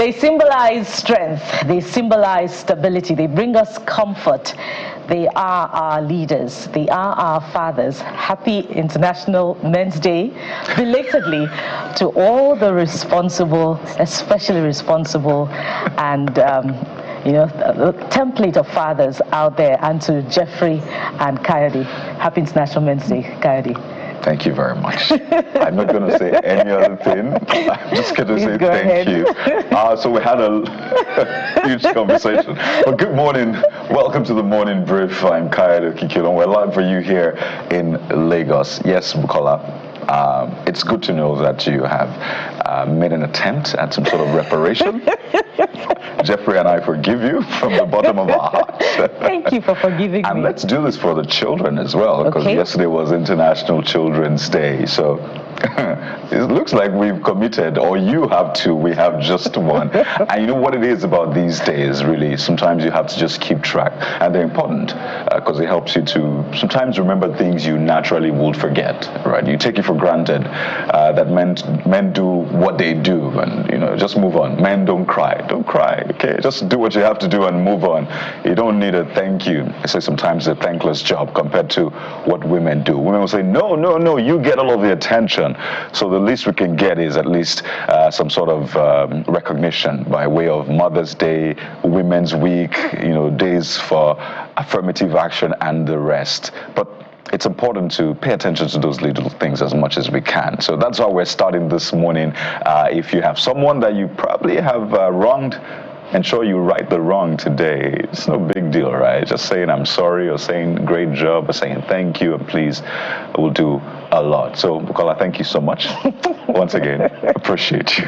They symbolize strength. They symbolize stability. They bring us comfort. They are our leaders. They are our fathers. Happy International Men's Day, belatedly, to all the responsible, especially responsible, and the template of fathers out there, and to Jeffrey and Coyote. Happy International Men's Day, Coyote. Thank you very much. I'm not going to say any other thing. I'm just going to say thank you. So we had a huge conversation. But good morning. Welcome to the Morning Brief. I'm Cardot Kikilo. We're live for you here in Lagos. Yes, Bukola. It's good to know that you have made an attempt at some sort of reparation. Jeffrey and I forgive you from the bottom of our hearts. Thank you for forgiving me. And let's do this for the children as well, because yesterday was International Children's Day. So it looks like we've committed, or you have two, we have just one. And you know what it is about these days, really? Sometimes you have to just keep track. And they're important because it helps you to sometimes remember things you naturally would forget, right? You take it for granted that men do what they do, and just move on. Men don't cry. Don't cry, okay? Just do what you have to do and move on. You don't need a thank you. I say sometimes it's a thankless job compared to what women do. Women will say, no, you get all of the attention. So the least we can get is at least some sort of recognition by way of Mother's Day, Women's Week, days for affirmative action and the rest. But it's important to pay attention to those little things as much as we can. So that's why we're starting this morning. If you have someone that you probably have wronged, ensure you right the wrong today. It's no big deal, right? Just saying I'm sorry, or saying great job, or saying thank you and please will do a lot. So, Bukola, thank you so much. Once again, appreciate you.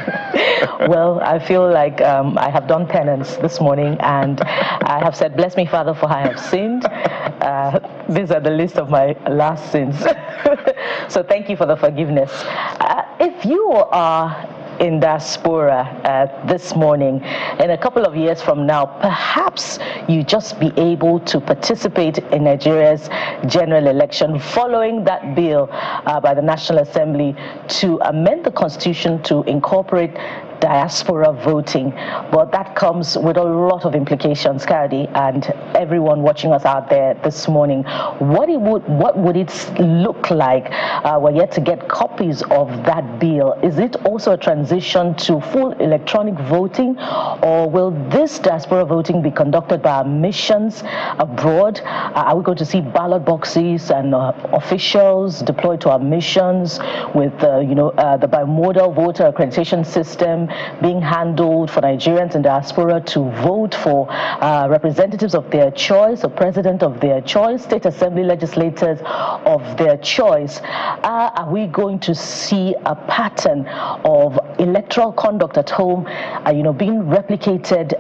Well, I feel like I have done penance this morning, and I have said, bless me, Father, for I have sinned. These are the list of my last sins. So thank you for the forgiveness. If you are in diaspora this morning, in a couple of years from now, perhaps you just be able to participate in Nigeria's general election following that bill by the National Assembly to amend the Constitution to incorporate diaspora voting. But that comes with a lot of implications, Cardi, and everyone watching us out there this morning. What would it look like? We're yet to get copies of that bill. Is it also a transition to full electronic voting, or will this diaspora voting be conducted by our missions abroad? Are we going to see ballot boxes and officials deployed to our missions with the bimodal voter accreditation system being handled for Nigerians in diaspora to vote for representatives of their choice, or president of their choice, state assembly legislators of their choice? Are we going to see a pattern of electoral conduct at home, being replicated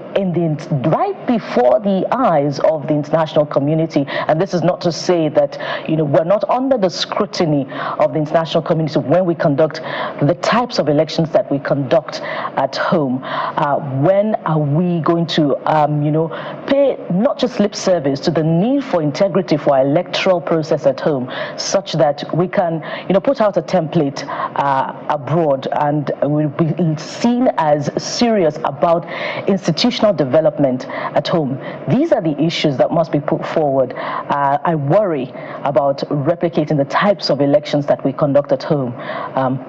right before the eyes of the international community? And this is not to say that we're not under the scrutiny of the international community when we conduct the types of elections that we conduct at home. When are we going to pay not just lip service to the need for integrity for our electoral process at home, such that we can put out a template abroad and we'll be seen as serious about institutional development at home? These are the issues that must be put forward. I worry about replicating the types of elections that we conduct at home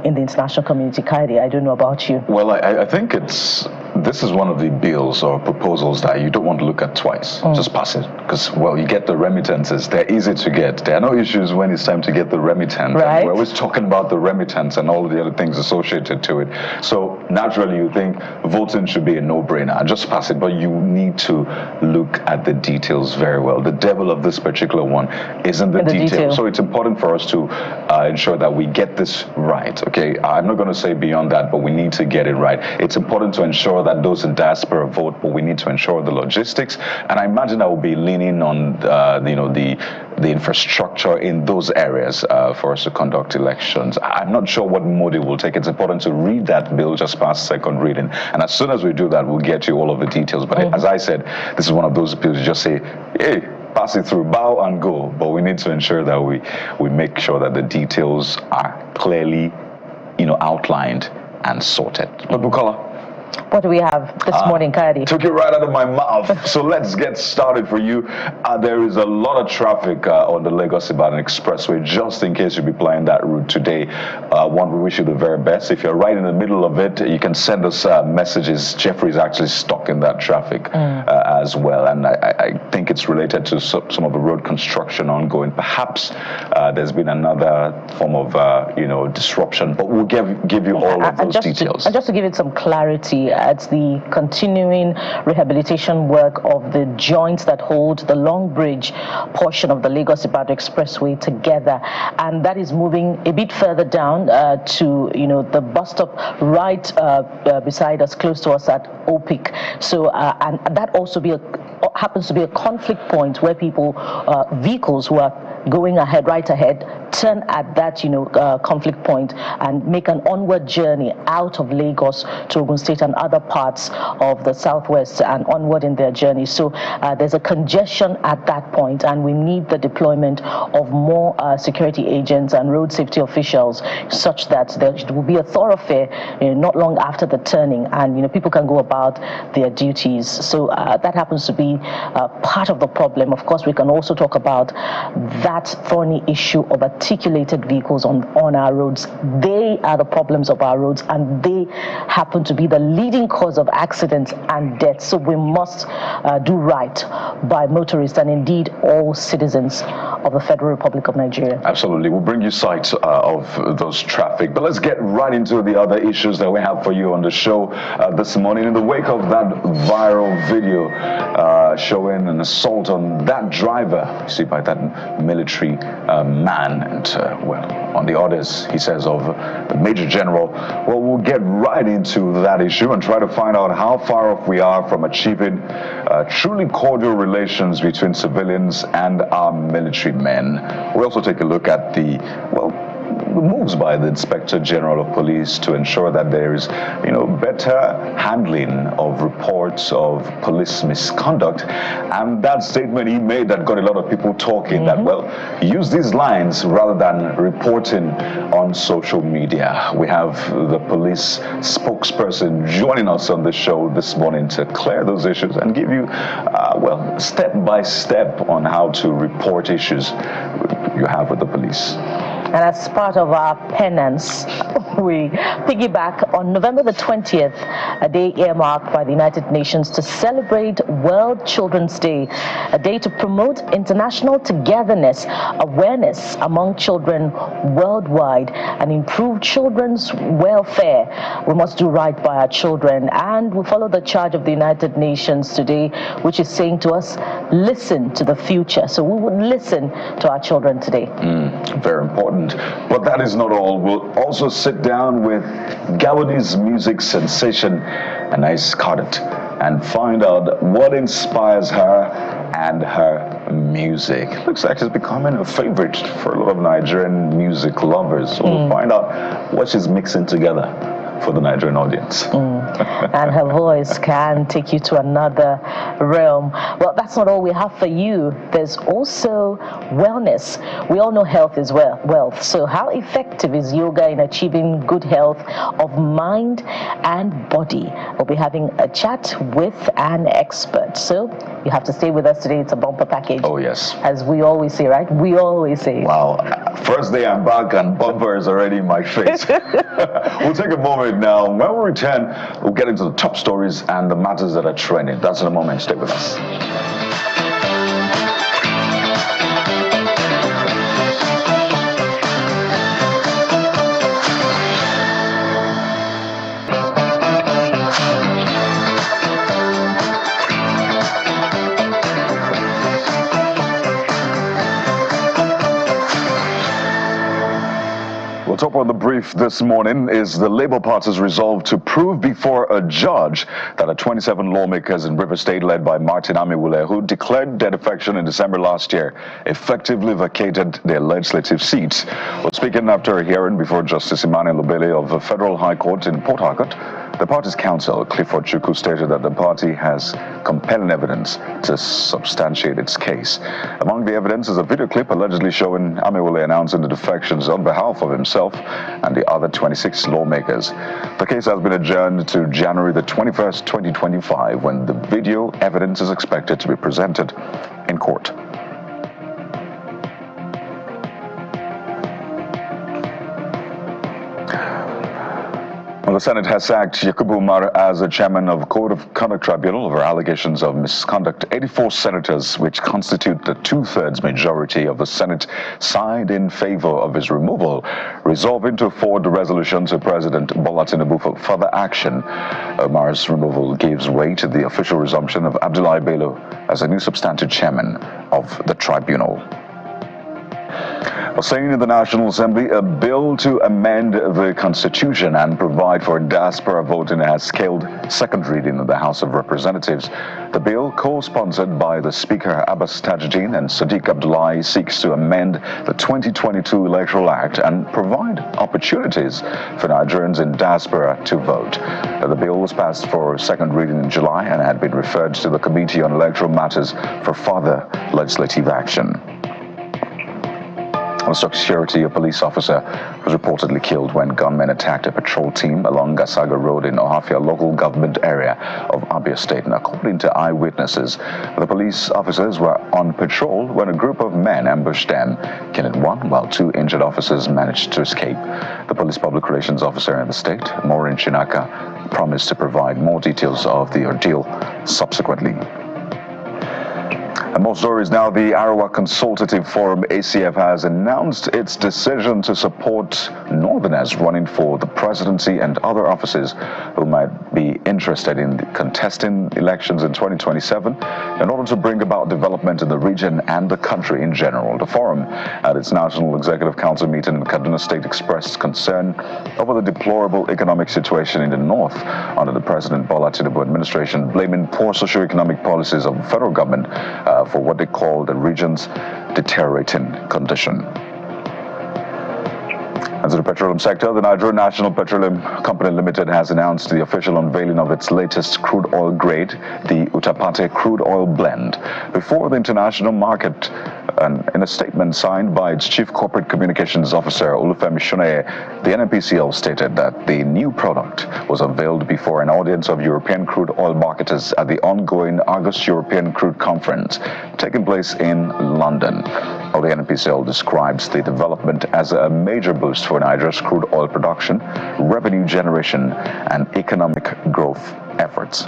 in the international community. Kaidi, I don't know about you. Well, I think this is one of the bills or proposals that you don't want to look at twice. Just pass it, because you get the remittances. They're easy to get. There are no issues when it's time to get the remittance. Right. We're always talking about the remittance and all of the other things associated to it. So naturally you think voting should be a no-brainer. Just pass it, but you need to look at the details very well. The devil of this particular one is in the detail. So it's important for us to ensure that we get this right. Okay, I'm not going to say beyond that, but we need to get it right. It's important to ensure that those in diaspora vote, but we need to ensure the logistics. And I imagine I will be leaning on the infrastructure in those areas for us to conduct elections. I'm not sure what mode it will take. It's important to read that bill just past second reading, and as soon as we do that, we'll get you all of the details. But as I said, this is one of those bills you just say, hey, pass it through, bow and go. But we need to ensure that we make sure that the details are clearly outlined and sorted. But Bukola, What do we have this morning, Cardot? Took it right out of my mouth. So let's get started for you. There is a lot of traffic on the Lagos-Ibadan Expressway, just in case you'll be playing that route today. One, we wish you the very best. If you're right in the middle of it, you can send us messages. Jeffrey's actually stuck in that traffic as well. And I think it's related to some of the road construction ongoing. Perhaps there's been another form of, disruption. But we'll give you all of those details. And just to give it some clarity, it's the continuing rehabilitation work of the joints that hold the Long Bridge portion of the Lagos-Ibadan Expressway together, and that is moving a bit further down to the bus stop right beside us, close to us at OPIC. So and that also happens to be a conflict point where vehicles who are going right ahead, turn at that conflict point and make an onward journey out of Lagos to Ogun State and other parts of the southwest and onward in their journey. So there's a congestion at that point, and we need the deployment of more security agents and road safety officials, such that there will be a thoroughfare not long after the turning, and people can go about their duties. So that happens to be part of the problem. Of course, we can also talk about that thorny issue of articulated vehicles on our roads. They are the problems of our roads, and they happen to be the leading cause of accidents and deaths. So we must do right by motorists and indeed all citizens of the Federal Republic of Nigeria. Absolutely. We'll bring you sights of those traffic. But let's get right into the other issues that we have for you on the show this morning. In the wake of that viral video showing an assault on that driver, you see, by that military man, and on the orders, he says, of the Major General. Well, we'll get right into that issue and try to find out how far off we are from achieving truly cordial relations between civilians and our military men. We'll also take a look at the moves by the Inspector General of Police to ensure that there is, better handling of reports of police misconduct. And that statement he made that got a lot of people talking, that, use these lines rather than reporting on social media. We have the police spokesperson joining us on the show this morning to clear those issues and give you, step by step on how to report issues you have with the police. And as part of our penance, we piggyback on November the 20th, a day earmarked by the United Nations to celebrate World Children's Day, a day to promote international togetherness, awareness among children worldwide, and improve children's welfare. We must do right by our children, and we follow the charge of the United Nations today, which is saying to us, listen to the future. So we would listen to our children today. Very important. But that is not all. We'll also sit down with Gabonese music sensation Anais Cardot and find out what inspires her and her music. Looks like it's becoming a favorite for a lot of Nigerian music lovers. So we'll find out what she's mixing together for the Nigerian audience. And her voice can take you to another realm. Well, that's not all we have for you. There's also wellness. We all know health is wealth. So how effective is yoga in achieving good health of mind and body? We'll be having a chat with an expert. So you have to stay with us today. It's a bumper package. Oh, yes. As we always say, right? We always say. Wow. First day I'm back and bumper is already in my face. We'll take a moment now. When we return, we'll get into the top stories and the matters that are trending. That's in a moment. Stay with us. Top on the brief this morning is the Labour Party's resolve to prove before a judge that 27 lawmakers in River State, led by Martin Amiwule, who declared their defection in December last year, effectively vacated their legislative seats. Well, speaking after a hearing before Justice Emmanuel Obele of the Federal High Court in Port Harcourt, The party's counsel, Clifford Chukwu, stated that the party has compelling evidence to substantiate its case. Among the evidence is a video clip allegedly showing Amewole announcing the defections on behalf of himself and the other 26 lawmakers. The case has been adjourned to January the 21st, 2025, when the video evidence is expected to be presented in court. Well, the Senate has sacked Yakubu Umar as the chairman of Code of Conduct Tribunal over allegations of misconduct. 84 senators, which constitute the two-thirds majority of the Senate, signed in favor of his removal, resolving to forward the resolution to President Bola Tinubu for further action. Umar's removal gives way to the official resumption of Abdullahi Bello as a new substantive chairman of the tribunal. Saying in the National Assembly, a bill to amend the Constitution and provide for diaspora voting has scaled second reading in the House of Representatives. The bill, co-sponsored by the Speaker Abbas Tajuddin and Sadiq Abdullahi, seeks to amend the 2022 Electoral Act and provide opportunities for Nigerians in diaspora to vote. The bill was passed for second reading in July and had been referred to the Committee on Electoral Matters for further legislative action. On security, a police officer was reportedly killed when gunmen attacked a patrol team along Gasaga Road in Ohafia local government area of Abia State. And according to eyewitnesses, the police officers were on patrol when a group of men ambushed them, killing one while two injured officers managed to escape. The police public relations officer in the state, Maureen Chinaka, promised to provide more details of the ordeal subsequently. And more stories now. The Arawa Consultative Forum, ACF, has announced its decision to support Northerners running for the presidency and other offices who might be interested in contesting elections in 2027 in order to bring about development in the region and the country in general. The forum, at its National Executive Council meeting in Kaduna State, expressed concern over the deplorable economic situation in the north under the President Bola Tinubu administration, blaming poor socio-economic policies of the federal government for what they call the region's deteriorating condition. As to the petroleum sector, the Nigerian National Petroleum Company Limited has announced the official unveiling of its latest crude oil grade, the Utapate crude oil blend, before the international market. And in a statement signed by its Chief Corporate Communications Officer, Olufemi Shoneye, the NNPCL stated that the new product was unveiled before an audience of European crude oil marketers at the ongoing August European Crude Conference taking place in London. The NNPCL describes the development as a major boost for Nigeria's crude oil production, revenue generation, and economic growth efforts.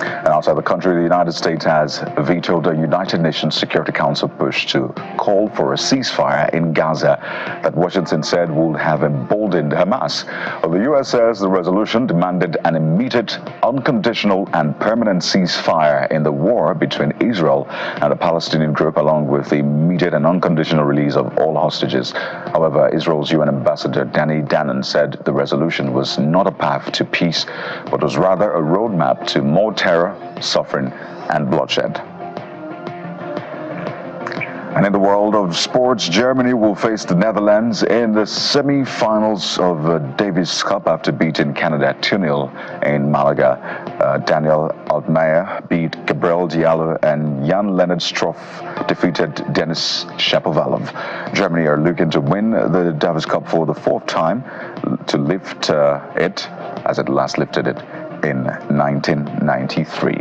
And outside the country, the United States has vetoed the United Nations Security Council push to call for a ceasefire in Gaza that Washington said would have emboldened Hamas. Well, the U.S. says the resolution demanded an immediate, unconditional, and permanent ceasefire in the war between Israel and the Palestinian group, along with the immediate and unconditional release of all hostages. However, Israel's UN Ambassador Danny Danon said the resolution was not a path to peace, but was rather a roadmap to more terror, suffering, and bloodshed. And in the world of sports, Germany will face the Netherlands in the semi-finals of the Davis Cup after beating Canada 2-0 in Malaga. Daniel Altmaier beat Gabriel Diallo, and Jan-Lennard Struff defeated Denis Shapovalov. Germany are looking to win the Davis Cup for the fourth time, to lift it as it last lifted it in 1993.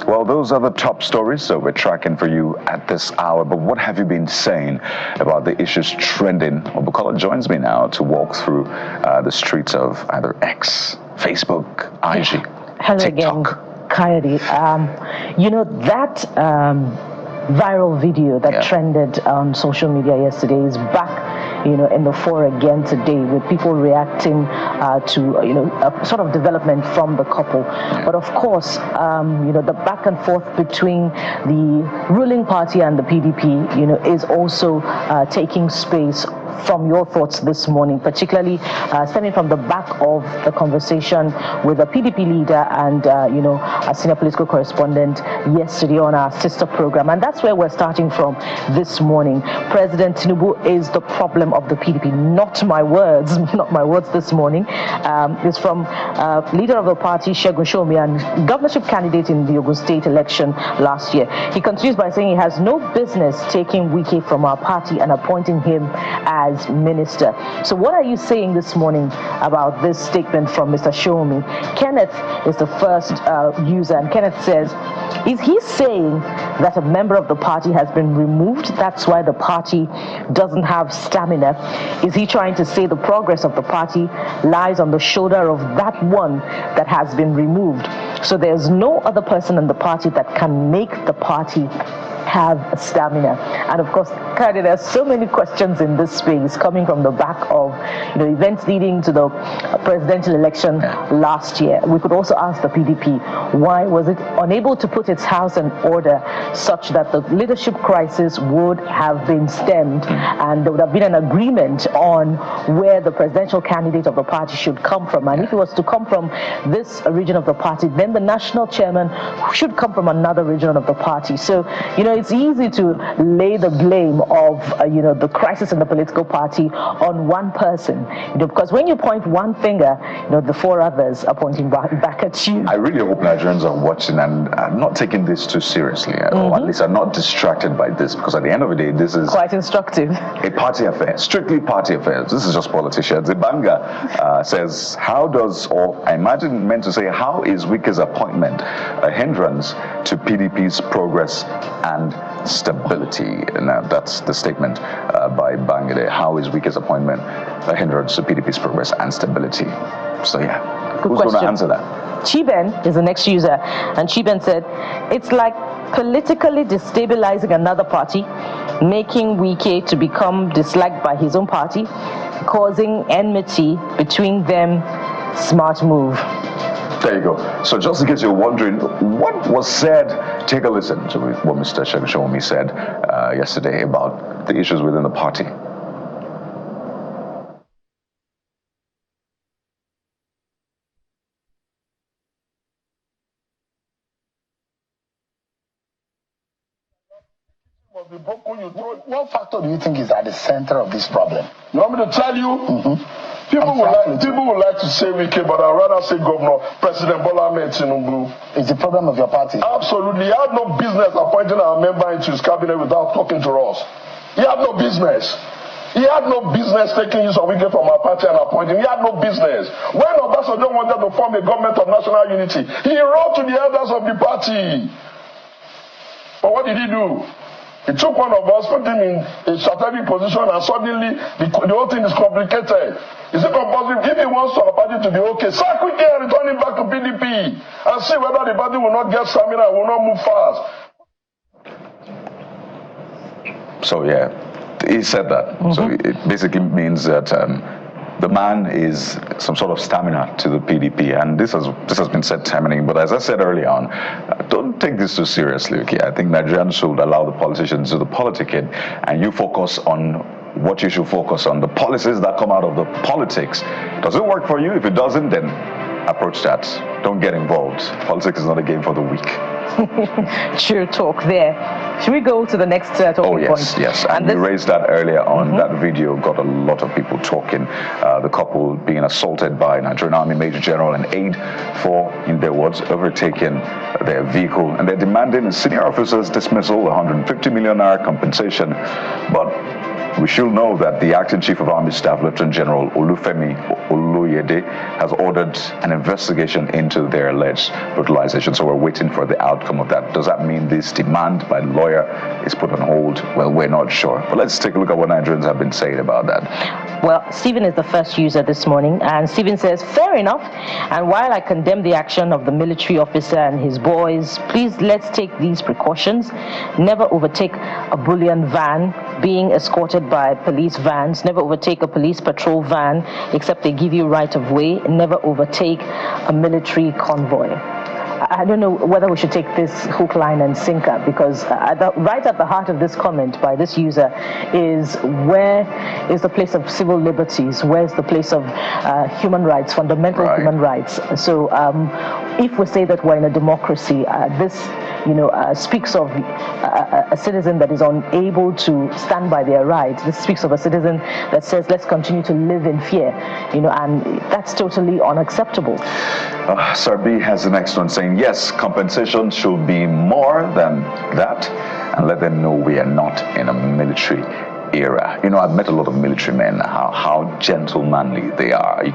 Well, those are the top stories that we're tracking for you at this hour. But what have you been saying about the issues trending? Well, Bukola joins me now to walk through the streets of either X, Facebook, IG, Hello TikTok. Again, Coyote. You know, that viral video that trended on social media yesterday is back, you know, in the fore again today, with people reacting to, you know, a sort of development from the couple. But of course, you know, the back and forth between the ruling party and the PDP, you know, is also taking space from your thoughts this morning, particularly stemming from the back of the conversation with the PDP leader and, a senior political correspondent yesterday on our sister program. And that's where we're starting from this morning. President Tinubu is the problem of the PDP. Not my words, not my words this morning. It's from leader of the party, Segun Shomi, and governorship candidate in the Ogun State election last year. He continues by saying he has no business taking Wike from our party and appointing him as minister. So what are you saying this morning about this statement from Mr. Shomi? Kenneth is the first user, and Kenneth says, is he saying that a member of the party has been removed? That's why the party doesn't have stamina. Is he trying to say the progress of the party lies on the shoulder of that one that has been removed? So there's no other person in the party that can make the party have stamina. And of course, Cardot, there's so many questions in this space coming from the back of events leading to the presidential election last year. We could also ask the PDP, why was it unable to put its house in order such that the leadership crisis would have been stemmed and there would have been an agreement on where the presidential candidate of the party should come from? And if it was to come from this region of the party, then the national chairman should come from another region of the party. So, it's easy to lay the blame of, the crisis in the political party on one person, because when you point one finger, the four others are pointing back at you. I really hope Nigerians are watching and are not taking this too seriously, or at least are not distracted by this, because at the end of the day, this is quite instructive. A party affair, strictly party affairs. This is just politicians. Ibanga says, I imagine meant to say, how is Wike's appointment a hindrance to PDP's progress and stability? Now, that's the statement by Bangade. How is Wike's appointment a hindrance to PDP's progress and stability? So, who's going to answer that? Chiben is the next user, and Chiben said, it's like politically destabilizing another party, making Wike to become disliked by his own party, causing enmity between them. Smart move. There you go. So just in case you're wondering what was said, take a listen to what Mr. Shomi said yesterday about the issues within the party. What factor do you think is at the center of this problem? You want me to tell you? People would like to say Wike, but I'd rather say Governor President Bola Ahmed Tinubu. It's the problem of your party. Absolutely. He had no business appointing our member into his cabinet without talking to us. He had no business. He had no business taking use of Wike from our party and appointing. He had no business. When Obasanjo wanted to form a government of national unity, he wrote to the elders of the party. But what did he do? He took one of us, put him in a strategic position, and suddenly the whole thing is complicated. Is it compulsory? If he wants our party to be okay, sack Wike and return him back to PDP and see whether the party will not get stamina and will not move fast. So, he said that. So it basically means that the man is some sort of stamina to the PDP, and this has been said time and again. But as I said earlier on, don't take this too seriously. Okay, I think Nigerians should allow the politicians to do the politicking, and you focus on what you should focus on, the policies that come out of the politics. Does it work for you? If it doesn't, then approach that. Don't get involved. Politics is not a game for the weak. True talk there. Should we go to the next talking point? Yes. And we raised that earlier on. That video got a lot of people talking. The couple being assaulted by Nigerian Army Major General and aide for, in their words, overtaking their vehicle. And they're demanding a senior officer's dismissal, 150 million naira compensation. But we should know that the acting chief of army staff, Lieutenant General Olufemi Oloyede, has ordered an investigation into their alleged brutalization. So we're waiting for the outcome of that. Does that mean this demand by the lawyer is put on hold? Well, we're not sure. But let's take a look at what Nigerians have been saying about that. Well, Stephen is the first user this morning, and Stephen says, fair enough. And while I condemn the action of the military officer and his boys, please let's take these precautions. Never overtake a bullion van being escorted by police vans. Never overtake a police patrol van except they give you right of way. Never overtake a military convoy. I don't know whether we should take this hook, line, and sinker, because right at the heart of this comment by this user is, where is the place of civil liberties? Where is the place of human rights, fundamental human rights? So if we say that we're in a democracy, this speaks of a citizen that is unable to stand by their rights. This speaks of a citizen that says, let's continue to live in fear, and that's totally unacceptable. Sir B has the next one saying, yes, compensation should be more than that, and let them know we are not in a military era. I've met a lot of military men, how gentlemanly they are. You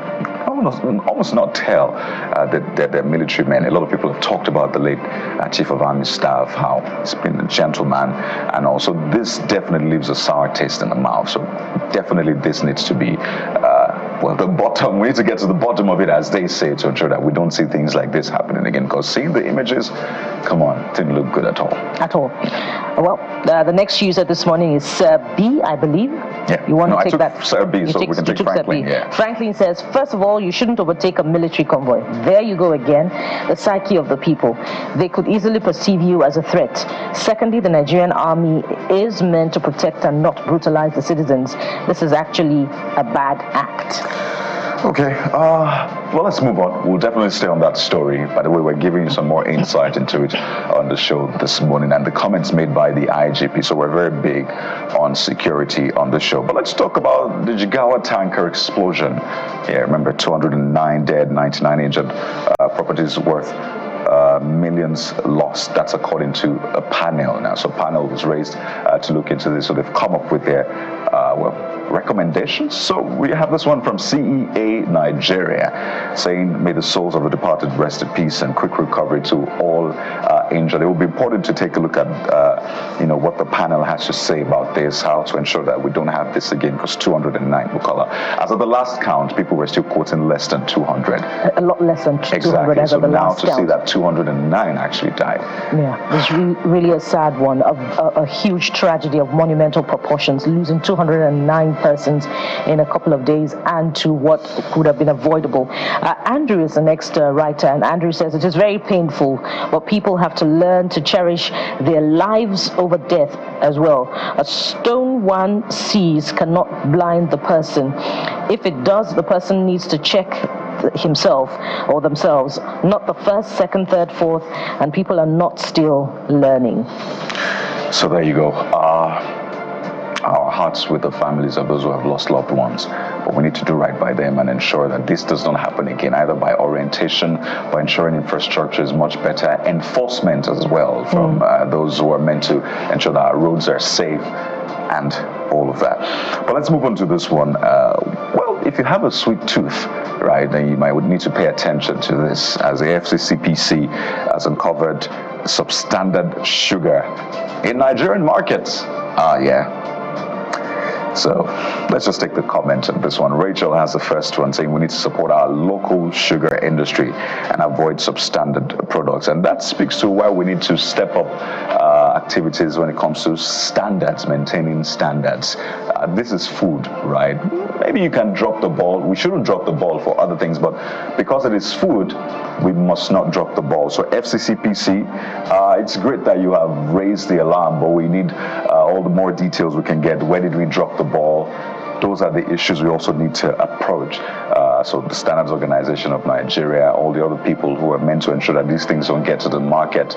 almost not tell that they're military men. A lot of people have talked about the late Chief of Army Staff, how he's been a gentleman, and also this definitely leaves a sour taste in the mouth. So definitely this needs to be the bottom. We need to get to the bottom of it, as they say, to ensure that we don't see things like this happening again. Because seeing the images, come on, didn't look good at all. At all. Well, the next user this morning is B, I believe. Yeah. You want to I take took that? Sir B, so we can take Franklin. Yeah. Franklin says, first of all, you shouldn't overtake a military convoy. There you go again. The psyche of the people. They could easily perceive you as a threat. Secondly, the Nigerian army is meant to protect and not brutalize the citizens. This is actually a bad act. Okay, well, let's move on. We'll definitely stay on that story. By the way, we're giving you some more insight into it on the show this morning, and the comments made by the IGP. So we're very big on security on the show. But let's talk about the Jigawa tanker explosion. Yeah, remember, 209 dead, 99 injured, properties worth millions lost. That's according to a panel now. So a panel was raised to look into this. So they've come up with their recommendations. So we have this one from CEA Nigeria saying, may the souls of the departed rest in peace and quick recovery to all injured. It will be important to take a look at what the panel has to say about this, how to ensure that we don't have this again, because 209, Bukola. As of the last count, people were still quoting less than 200. A lot less than 200 exactly. as So of the now last to count. see that 209 actually died. Yeah, it's really a sad one, a huge tragedy of monumental proportions, losing 209 persons in a couple of days, and to what could have been avoidable. Andrew is the next writer, and Andrew says, it is very painful, but people have to learn to cherish their lives over death as well. A stone one sees cannot blind the person. If it does, the person needs to check himself or themselves, not the first, second, third, fourth, and people are not still learning. So there you go. Our hearts with the families of those who have lost loved ones. But we need to do right by them and ensure that this does not happen again, either by orientation, by ensuring infrastructure is much better, enforcement as well from those who are meant to ensure that our roads are safe, and all of that. But let's move on to this one. Well, if you have a sweet tooth, right, then you might need to pay attention to this, as the FCCPC has uncovered substandard sugar in Nigerian markets. So let's just take the comment on this one. Rachel has the first one saying we need to support our local sugar industry and avoid substandard products. And that speaks to why we need to step up activities when it comes to standards, maintaining standards. This is food, right? Maybe you can drop the ball. We shouldn't drop the ball for other things, but because it is food, we must not drop the ball. So FCCPC, it's great that you have raised the alarm, but we need all the more details we can get. Where did we drop the ball? Those are the issues we also need to approach. So the Standards Organization of Nigeria, all the other people who are meant to ensure that these things don't get to the market.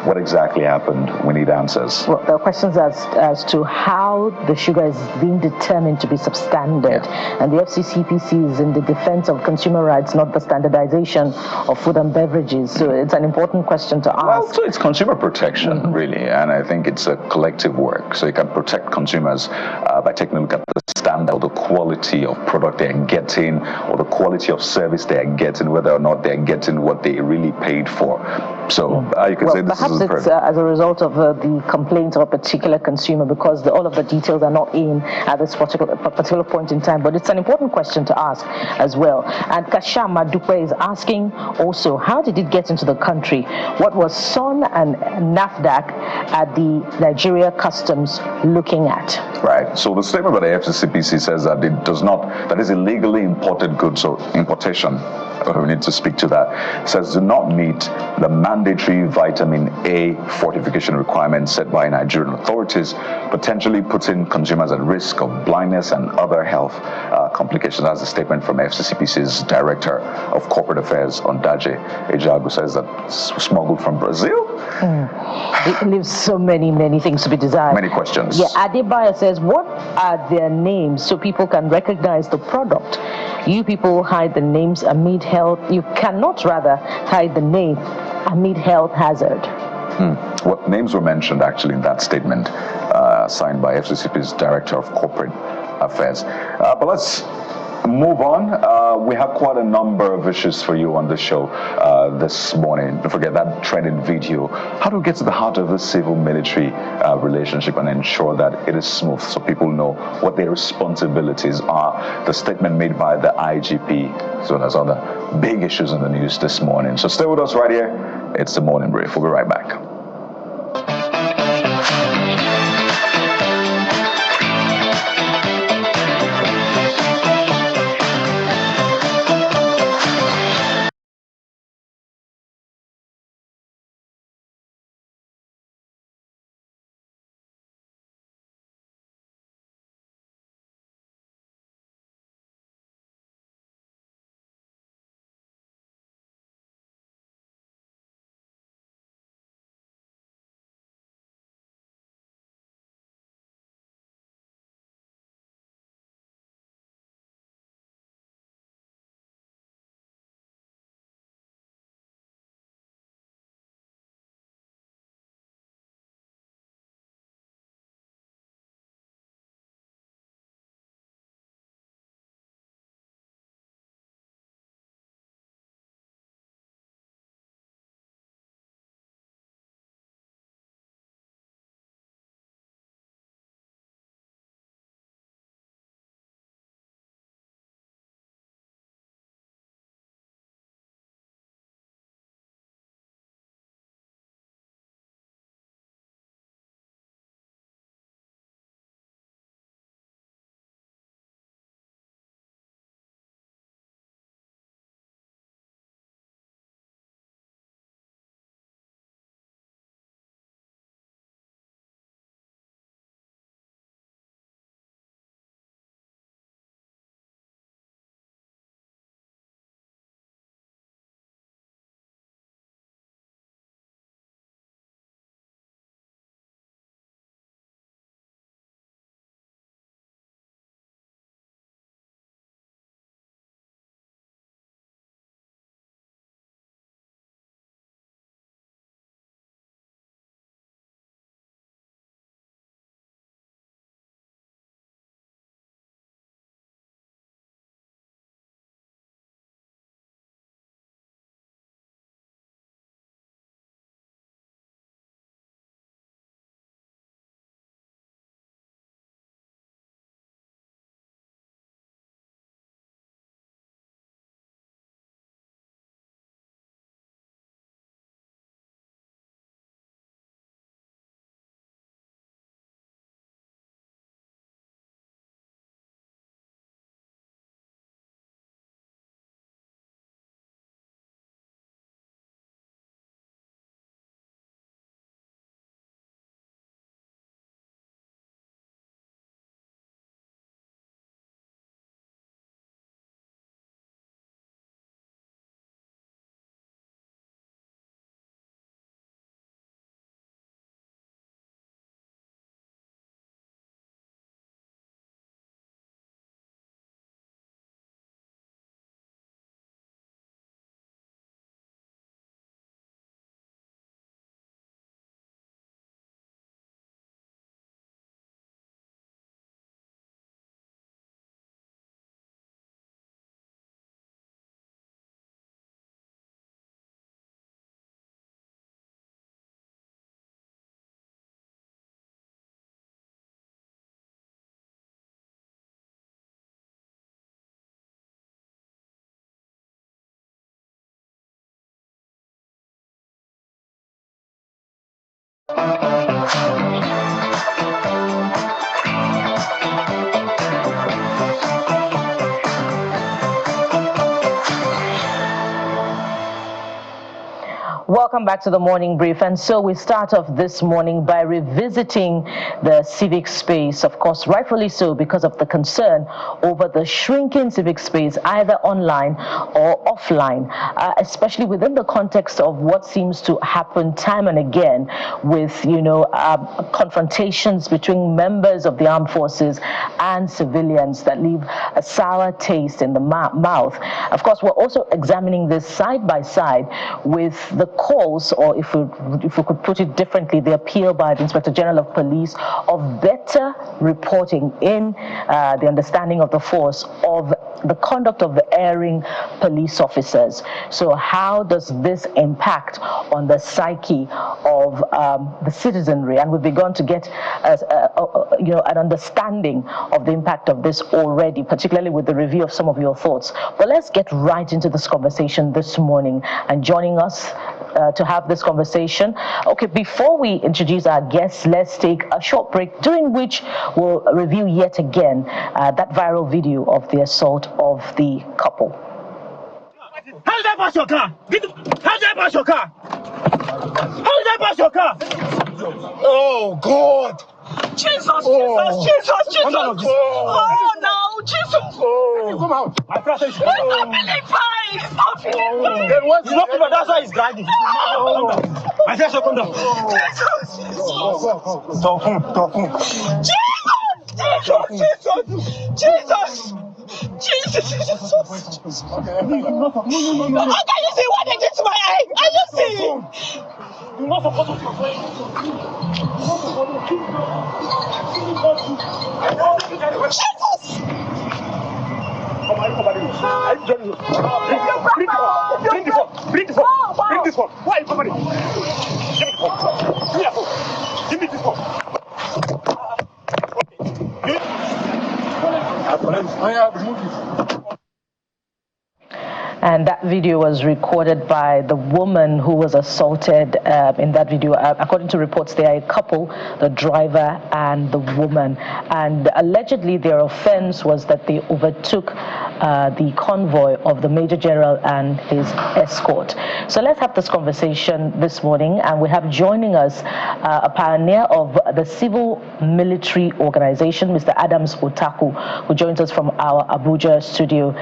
What exactly happened? We need answers. Well, there are questions as to how the sugar is being determined to be substandard. Yeah. And the FCCPC is in the defense of consumer rights, not the standardization of food and beverages. So it's an important question to ask. Well, so it's consumer protection, really. And I think it's a collective work. So you can protect consumers by taking a look at the standard, or the quality of product they're getting, or the quality of service they're getting, whether or not they're getting what they really paid for. So you can say this perhaps is it's as a result of the complaint of a particular consumer, because all of the details are not in at this particular point in time. But it's an important question to ask as well. And Kashama Dupe is asking also, how did it get into the country? What was SON and NAFDAC at the Nigeria Customs looking at? Right. So the statement by the FCCPC says that it does not, that is illegally imported goods, so importation We need to speak to that. It says, do not meet the mandatory vitamin A fortification requirements set by Nigerian authorities, potentially putting consumers at risk of blindness and other health complications. That's a statement from FCCPC's Director of Corporate Affairs, Ondaje Ejagu, says that smuggled from Brazil. It leaves so many things to be desired. Many questions. Yeah, Adebayo says, what are their names so people can recognize the product? You people hide the names amid health. You cannot rather hide the name amid health hazard. What names were mentioned actually in that statement signed by FCCP's Director of Corporate Affairs. But let's move on. We have quite a number of issues for you on the show this morning. Don't forget that trending video. How to get to the heart of the civil-military relationship and ensure that it is smooth so people know what their responsibilities are. The statement made by the IGP. So there's other big issues in the news this morning. So stay with us right here. It's the Morning Brief. We'll be right back. Welcome back to the Morning Brief. And so we start off this morning by revisiting the civic space, of course, rightfully so, because of the concern over the shrinking civic space, either online or offline, especially within the context of what seems to happen time and again with, confrontations between members of the armed forces and civilians that leave a sour taste in the mouth. Of course, we're also examining this side by side with the calls, or if we could put it differently, the appeal by the Inspector General of Police of better reporting in the understanding of the force of the conduct of the erring police officers. So how does this impact on the psyche of the citizenry? And we've begun to get an understanding of the impact of this already, particularly with the review of some of your thoughts. But let's get right into this conversation this morning. And joining us to have this conversation, okay, before we introduce our guests, let's take a short break, during which we'll review yet again that viral video of the assault of the couple. How did I pass your car? How did I pass your car? How did I pass your car? Oh, God. Jesus, oh. Jesus. Oh, no, Jesus. Oh. Come out. I press it. Stop it. That's why he's dragging. I said, come down. Jesus. How can you see what they did to my eye? Are you seeing? You're not supposed to Jesus! Bring this one. Why are you coming? Give me the phone. Give me this phone. And that video was recorded by the woman who was assaulted. In that video, according to reports, they are a couple, the driver and the woman. And allegedly their offense was that they overtook the convoy of the Major General and his escort. So let's have this conversation this morning. And we have joining us a pioneer of the civil military organization, Mr. Adams Otaku, who joins us from our Abuja studio.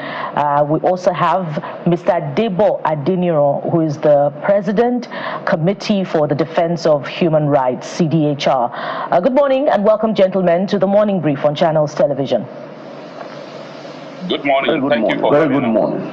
We also have Mr. Debo Adeniro, who is the President, Committee for the Defense of Human Rights, CDHR. Good morning and welcome, gentlemen, to the Morning Brief on Channels Television. Good morning. Very good morning.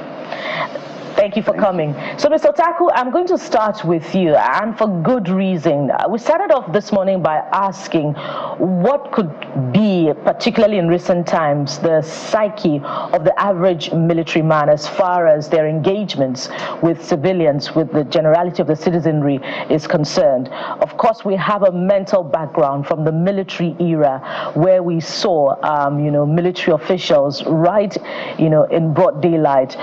Thank you for coming. So, Mr. Otaku, I'm going to start with you, and for good reason. We started off this morning by asking what could be, particularly in recent times, the psyche of the average military man as far as their engagements with civilians, with the generality of the citizenry is concerned. Of course, we have a mental background from the military era where we saw, military officials right, in broad daylight,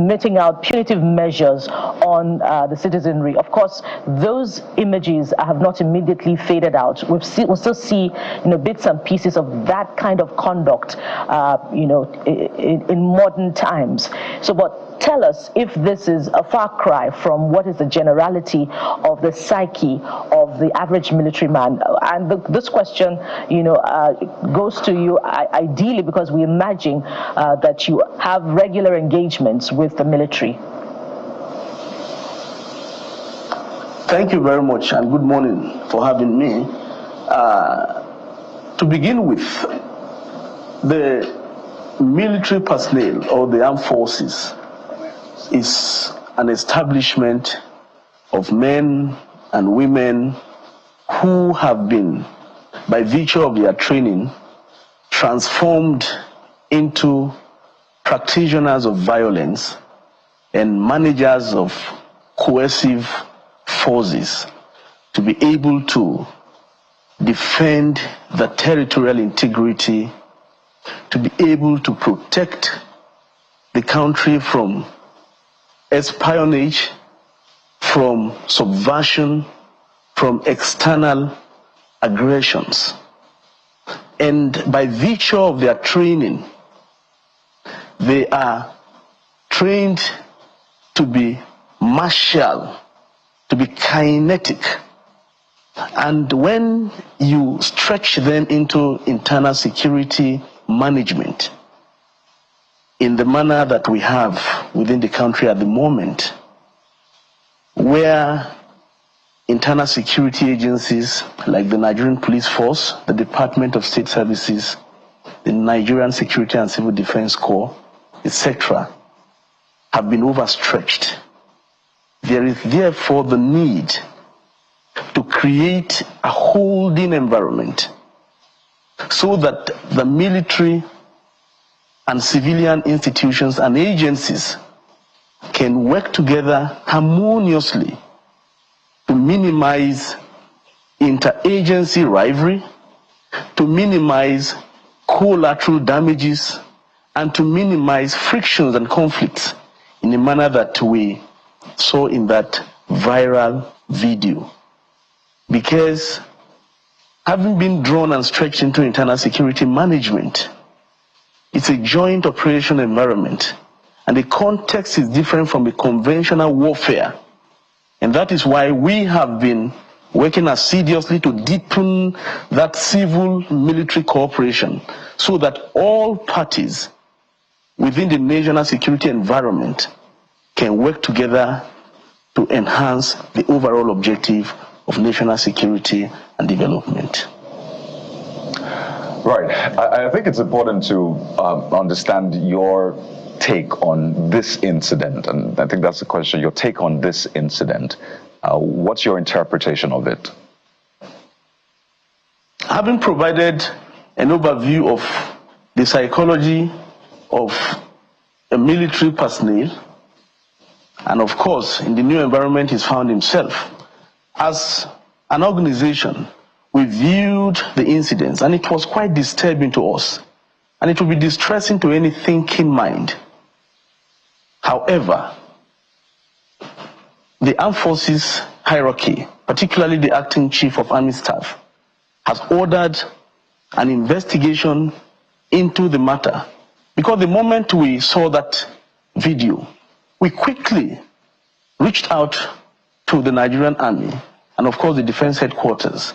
meting out punitive measures on the citizenry. Of course, those images have not immediately faded out. We'll still see, bits and pieces of that kind of conduct, in modern times. So, but tell us if this is a far cry from what is the generality of the psyche of the average military man. And this question, goes to you ideally because we imagine that you have regular engagements with the military. Thank you very much and good morning for having me. To begin with, the military personnel or the armed forces is an establishment of men and women who have been, by virtue of their training, transformed into practitioners of violence and managers of coercive forces to be able to defend the territorial integrity, to be able to protect the country from espionage, from subversion, from external aggressions. And by virtue of their training, they are trained to be martial to be kinetic. And when you stretch them into internal security management in the manner that we have within the country at the moment, where internal security agencies like the Nigerian Police Force, the Department of State Services, the Nigerian Security and Civil Defense Corps, etc., have been overstretched, there is therefore the need to create a holding environment so that the military and civilian institutions and agencies can work together harmoniously to minimize interagency rivalry, to minimize collateral damages, and to minimize frictions and conflicts in a manner that we saw in that viral video. Because having been drawn and stretched into internal security management, it's a joint operation environment, and the context is different from the conventional warfare. And that is why we have been working assiduously to deepen that civil-military cooperation so that all parties within the national security environment can work together to enhance the overall objective of national security and development. Right. I think it's important to understand your take on this incident, and I think that's the question, your take on this incident. What's your interpretation of it? Having provided an overview of the psychology of a military personnel, and of course, in the new environment he's found himself, as an organization, we viewed the incidents, and it was quite disturbing to us, and it will be distressing to any thinking mind. However, the armed forces hierarchy, particularly the acting chief of army staff, has ordered an investigation into the matter, because the moment we saw that video, we quickly reached out to the Nigerian Army and of course the Defense Headquarters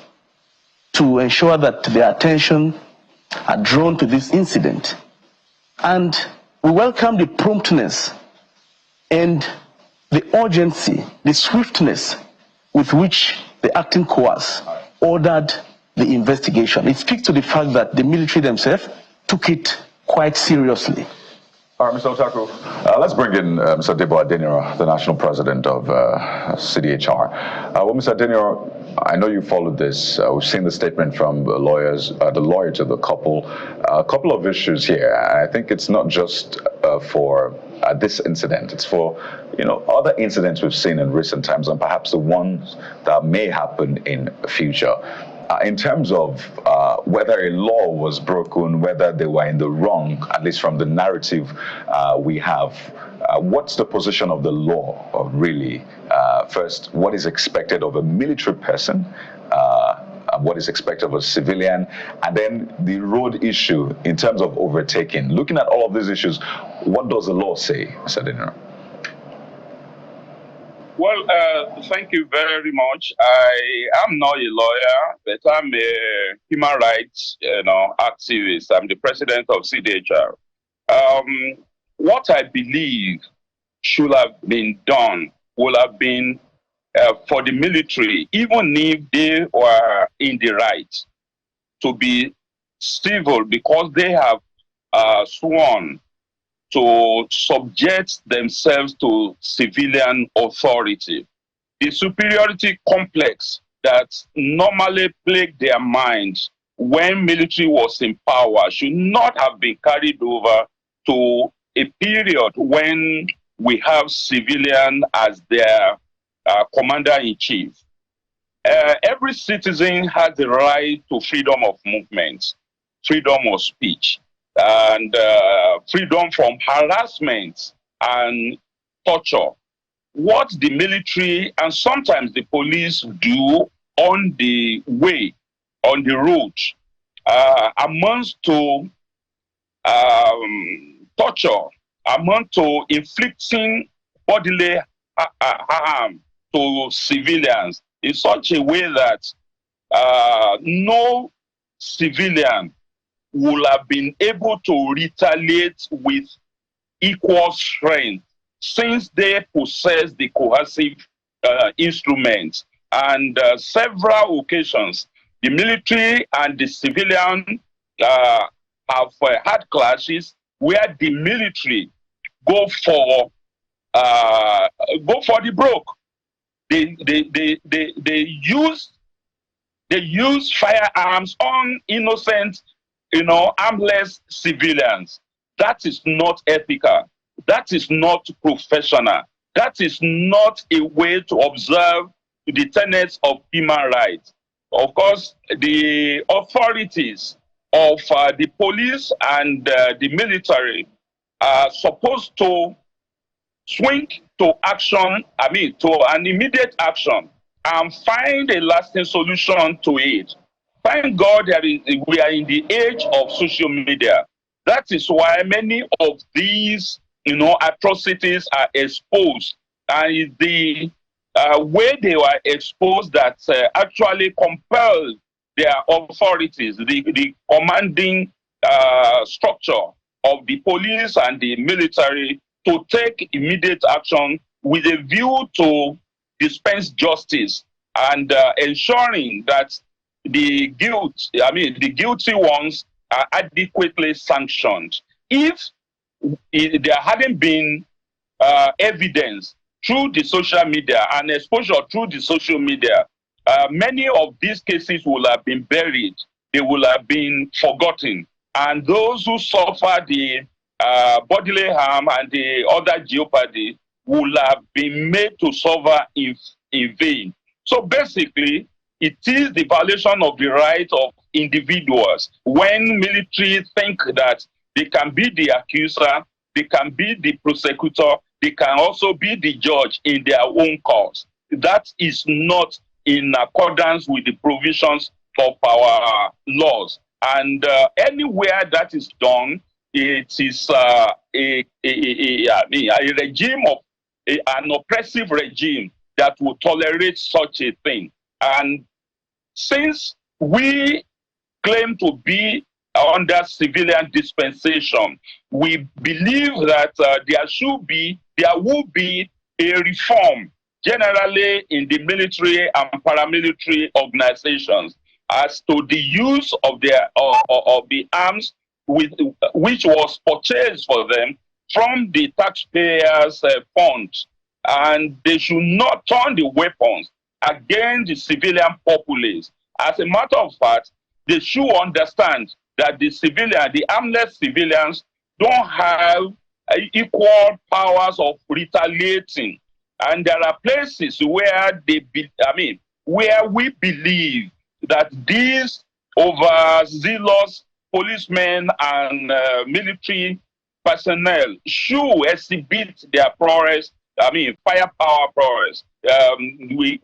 to ensure that their attention are drawn to this incident. And we welcome the promptness and the urgency, the swiftness with which the acting coas ordered the investigation. It speaks to the fact that the military themselves took it quite seriously. All right, Mr. Otaku, let's bring in Mr. Debo Adeniro, the national president of CDHR. Well, Mr. Adeniro, I know you followed this. We've seen the statement from the lawyers, the lawyer to the couple. A couple of issues here. I think it's not just for this incident. It's for other incidents we've seen in recent times, and perhaps the ones that may happen in the future. In terms of whether a law was broken, whether they were in the wrong, at least from the narrative we have, what's the position of the law of really, first, what is expected of a military person, what is expected of a civilian, and then the road issue in terms of overtaking. Looking at all of these issues, what does the law say, Mr. Adeniro? Well, thank you very much. I am not a lawyer, but I'm a human rights activist. I'm the president of CDHR. What I believe should have been done will have been for the military, even if they were in the right, to be civil, because they have sworn to subject themselves to civilian authority. The superiority complex that normally plagued their minds when military was in power should not have been carried over to a period when we have civilian as their commander-in-chief. Every citizen has the right to freedom of movement, freedom of speech, and freedom from harassment and torture. What the military and sometimes the police do on the way, on the road, amounts to torture, amounts to inflicting bodily harm to civilians in such a way that no civilian will have been able to retaliate with equal strength since they possess the coercive instruments. And several occasions, the military and the civilian have had clashes where the military go for the broke. They use firearms on innocent, armless civilians. That is not ethical. That is not professional. That is not a way to observe the tenets of human rights. Of course, the authorities of the police and the military are supposed to swing to action, to an immediate action, and find a lasting solution to it. Thank God we are in the age of social media. That is why many of these, atrocities are exposed. And the way they were exposed that actually compelled their authorities, the commanding structure of the police and the military, to take immediate action with a view to dispense justice and ensuring that the guilty ones are adequately sanctioned. If there hadn't been evidence through the social media and exposure through the social media, many of these cases will have been buried. They will have been forgotten. And those who suffer the bodily harm and the other jeopardy will have been made to suffer in vain. So basically, it is the violation of the right of individuals when military think that they can be the accuser, they can be the prosecutor, they can also be the judge in their own cause. That is not in accordance with the provisions of our laws. And anywhere that is done, it is a regime of an oppressive regime that will tolerate such a thing. And since we claim to be under civilian dispensation, we believe that there will be a reform generally in the military and paramilitary organizations as to the use of the arms which was purchased for them from the taxpayers' funds, and they should not turn the weapons against the civilian populace. As a matter of fact, they should understand that the armless civilians don't have equal powers of retaliating, and there are places where where we believe that these overzealous policemen and military personnel should exhibit their prowess, firepower prowess. We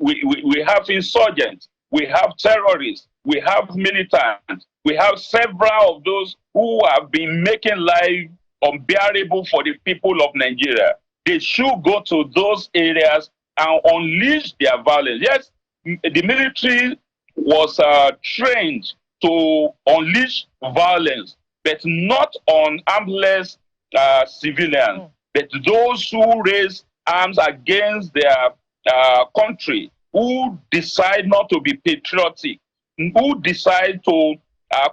have insurgents, we have terrorists, we have militants, we have several of those who have been making life unbearable for the people of Nigeria. They should go to those areas and unleash their violence. Yes, the military was trained to unleash violence, but not on armless civilians, but those who raise arms against their country, who decide not to be patriotic, who decide to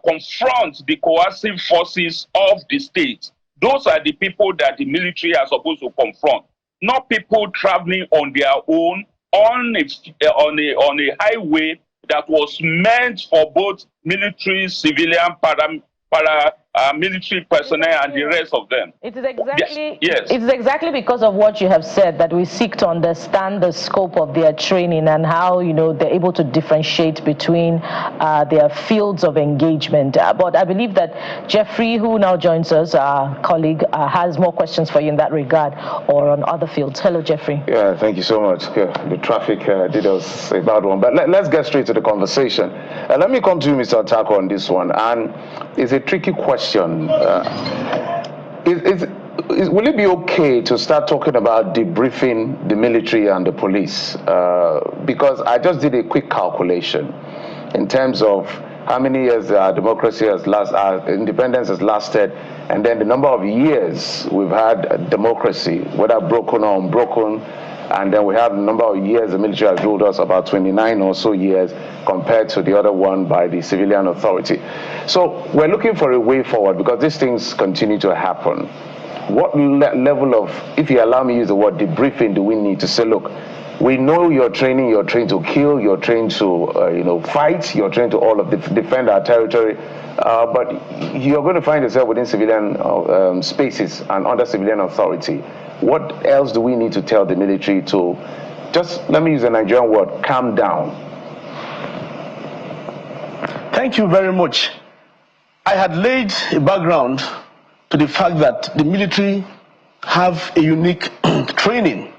confront the coercive forces of the state. Those are the people that the military are supposed to confront, not people traveling on their own on a highway that was meant for both military, civilian, paramilitary personnel and the rest of them. It is exactly yes. It is exactly because of what you have said that we seek to understand the scope of their training and how they're able to differentiate between their fields of engagement. But I believe that Jeffrey, who now joins us, our colleague, has more questions for you in that regard or on other fields. Hello, Jeffrey. Yeah, thank you so much. Yeah, the traffic did us a bad one, but let's get straight to the conversation. Let me come to you, Mr. Otako, on this one, and it's a tricky question. will it be okay to start talking about debriefing the military and the police? Because I just did a quick calculation in terms of how many years democracy has lasted, independence has lasted, and then the number of years we've had democracy, whether broken or unbroken, and then we have the number of years the military has ruled us, about 29 or so years, compared to the other one by the civilian authority. So we're looking for a way forward because these things continue to happen. What level of, if you allow me to use the word debriefing, do we need to say, look, we know you're trained to kill, you're trained to fight, you're trained to all of defend our territory, but you're going to find yourself within civilian spaces and under civilian authority. What else do we need to tell the military to, just let me use a Nigerian word, calm down? Thank you very much. I had laid a background to the fact that the military have a unique training,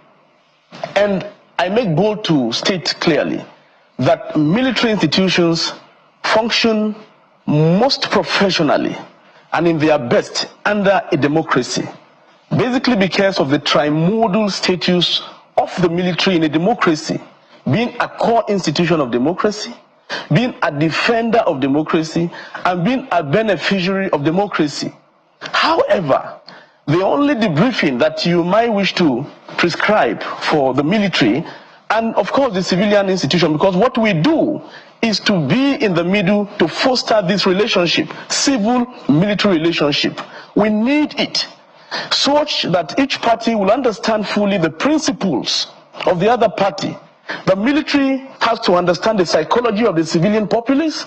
and I make bold to state clearly that military institutions function most professionally and in their best under a democracy, basically because of the trimodal status of the military in a democracy, being a core institution of democracy, being a defender of democracy, and being a beneficiary of democracy. However, the only debriefing that you might wish to prescribe for the military and of course the civilian institution, because what we do is to be in the middle to foster this relationship, civil-military relationship. We need it such that each party will understand fully the principles of the other party. The military has to understand the psychology of the civilian populace.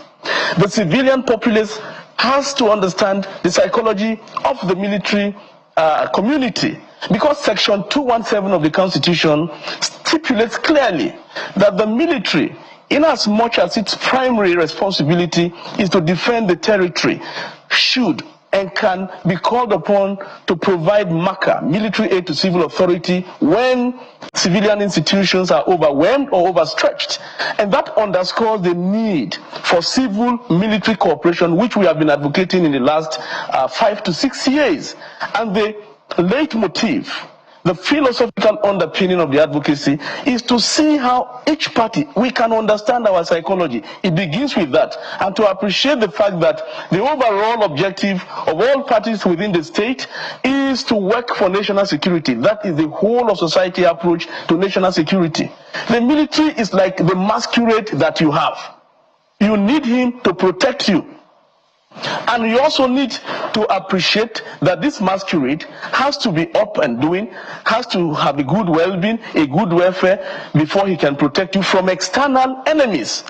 The civilian populace has to understand the psychology of the military community, because Section 217 of the Constitution stipulates clearly that the military, in as much as its primary responsibility is to defend the territory, should and can be called upon to provide military aid to civil authority when civilian institutions are overwhelmed or overstretched. And that underscores the need for civil-military cooperation, which we have been advocating in the last 5 to 6 years. And the leitmotif, the philosophical underpinning of the advocacy, is to see how each party, we can understand our psychology. It begins with that, and to appreciate the fact that the overall objective of all parties within the state is to work for national security. That is the whole of society approach to national security. The military is like the masquerade that you have. You need him to protect you. And you also need to appreciate that this masquerade has to be up and doing, has to have a good well-being, a good welfare, before he can protect you from external enemies.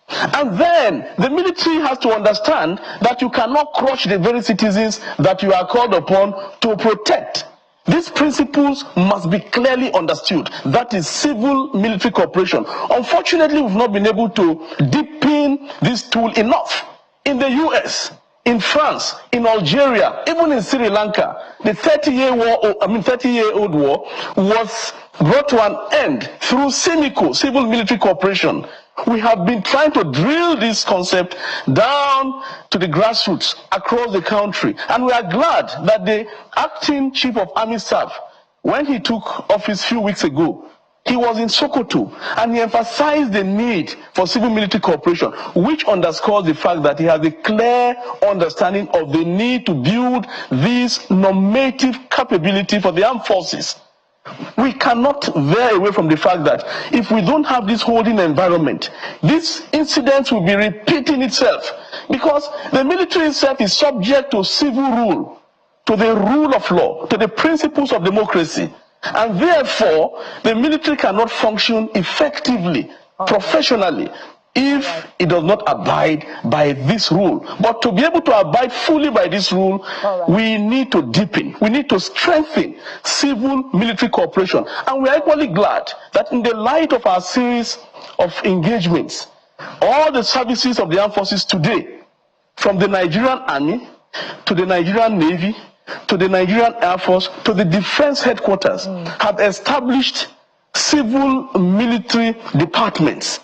And then the military has to understand that you cannot crush the very citizens that you are called upon to protect. These principles must be clearly understood. That is civil-military cooperation. Unfortunately, we've not been able to deepen this tool enough. In the US, in France, in Algeria, even in Sri Lanka, the 30-year-old war was brought to an end through CIMICO, civil-military cooperation. We have been trying to drill this concept down to the grassroots across the country, and we are glad that the acting chief of army staff, when he took office a few weeks ago, he was in Sokoto, and he emphasized the need for civil-military cooperation, which underscores the fact that he has a clear understanding of the need to build this normative capability for the armed forces. We cannot veer away from the fact that if we don't have this holding environment, this incident will be repeating itself, because the military itself is subject to civil rule, to the rule of law, to the principles of democracy. And therefore, the military cannot function effectively, professionally, if it does not abide by this rule. But to be able to abide fully by this rule, we need to deepen, we need to strengthen civil-military cooperation. And we are equally glad that in the light of our series of engagements, all the services of the armed forces today, from the Nigerian Army to the Nigerian Navy, to the Nigerian Air Force, to the defense headquarters, have established civil military departments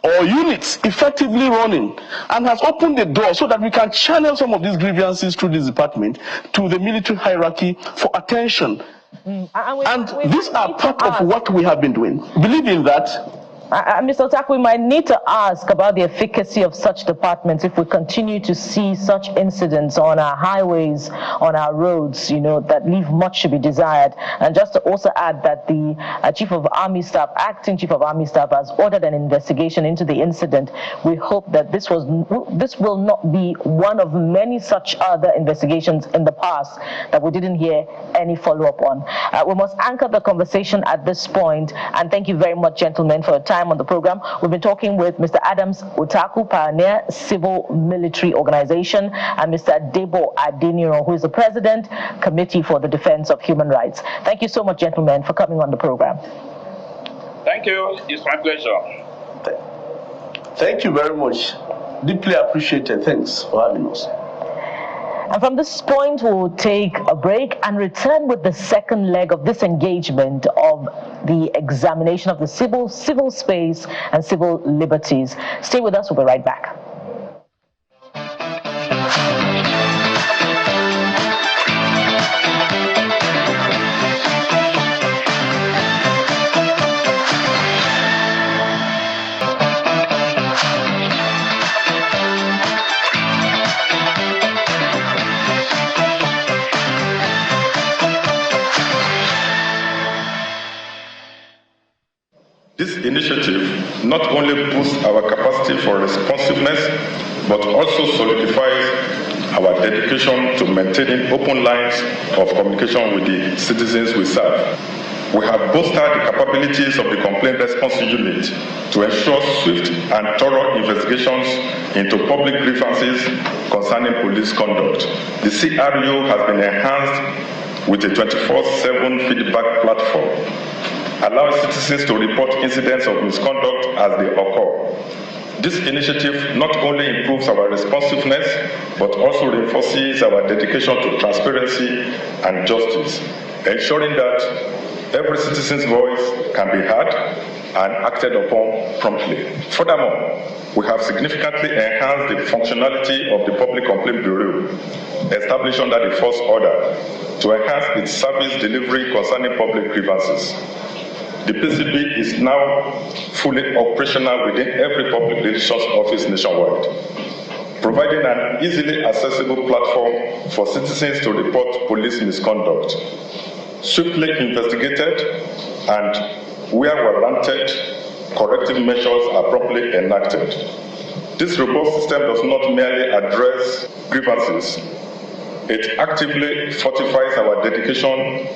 or units effectively running, and has opened the door so that we can channel some of these grievances through this department to the military hierarchy for attention. And these are part of what we have been doing. Believe in that. Mr. Otak, we might need to ask about the efficacy of such departments if we continue to see such incidents on our highways, on our roads, that leave much to be desired. And just to also add that the Chief of Army Staff, Acting Chief of Army Staff, has ordered an investigation into the incident. We hope that this will not be one of many such other investigations in the past that we didn't hear any follow-up on. We must anchor the conversation at this point, and thank you very much, gentlemen, for your time on the program. We've been talking with Mr. Adams Otaku, Pioneer Civil Military Organization, and Mr. Debo Adeniro, who is the President, Committee for the Defense of Human Rights. Thank you so much, gentlemen, for coming on the program. Thank you. It's my pleasure. Thank you very much. Deeply appreciated. Thanks for having us. And from this point, we'll take a break and return with the second leg of this engagement of the examination of the civil space and civil liberties. Stay with us. We'll be right back. This initiative not only boosts our capacity for responsiveness, but also solidifies our dedication to maintaining open lines of communication with the citizens we serve. We have bolstered the capabilities of the Complaint Response Unit to ensure swift and thorough investigations into public grievances concerning police conduct. The CRU has been enhanced with a 24/7 feedback platform, allowing citizens to report incidents of misconduct as they occur. This initiative not only improves our responsiveness, but also reinforces our dedication to transparency and justice, ensuring that every citizen's voice can be heard and acted upon promptly. Furthermore, we have significantly enhanced the functionality of the Public Complaint Bureau, established under the First Order, to enhance its service delivery concerning public grievances. The PCB is now fully operational within every public relations office nationwide, providing an easily accessible platform for citizens to report police misconduct, swiftly investigated, and where warranted, corrective measures are promptly enacted. This robust system does not merely address grievances, it actively fortifies our dedication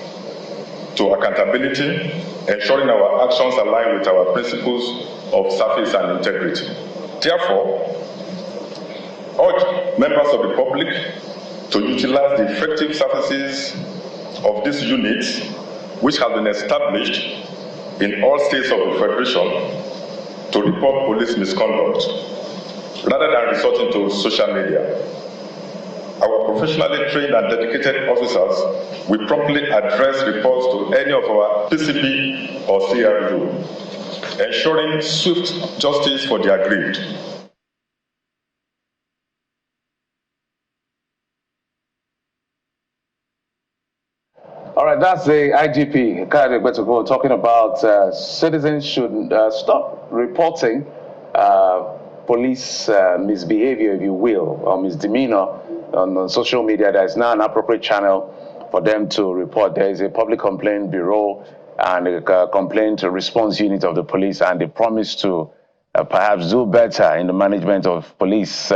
to accountability, ensuring our actions align with our principles of service and integrity. Therefore, urge members of the public to utilize the effective services of these units, which have been established in all states of the Federation, to report police misconduct, rather than resorting to social media. Our professionally trained and dedicated officers will promptly address reports to any of our PCB or CRU, ensuring swift justice for the aggrieved. All right, that's the IGP, Cardot, talking about citizens should stop reporting police misbehavior, if you will, or misdemeanor on social media. There is now an appropriate channel for them to report. There is a public complaint bureau and a complaint response unit of the police, and they promise to perhaps do better in the management of police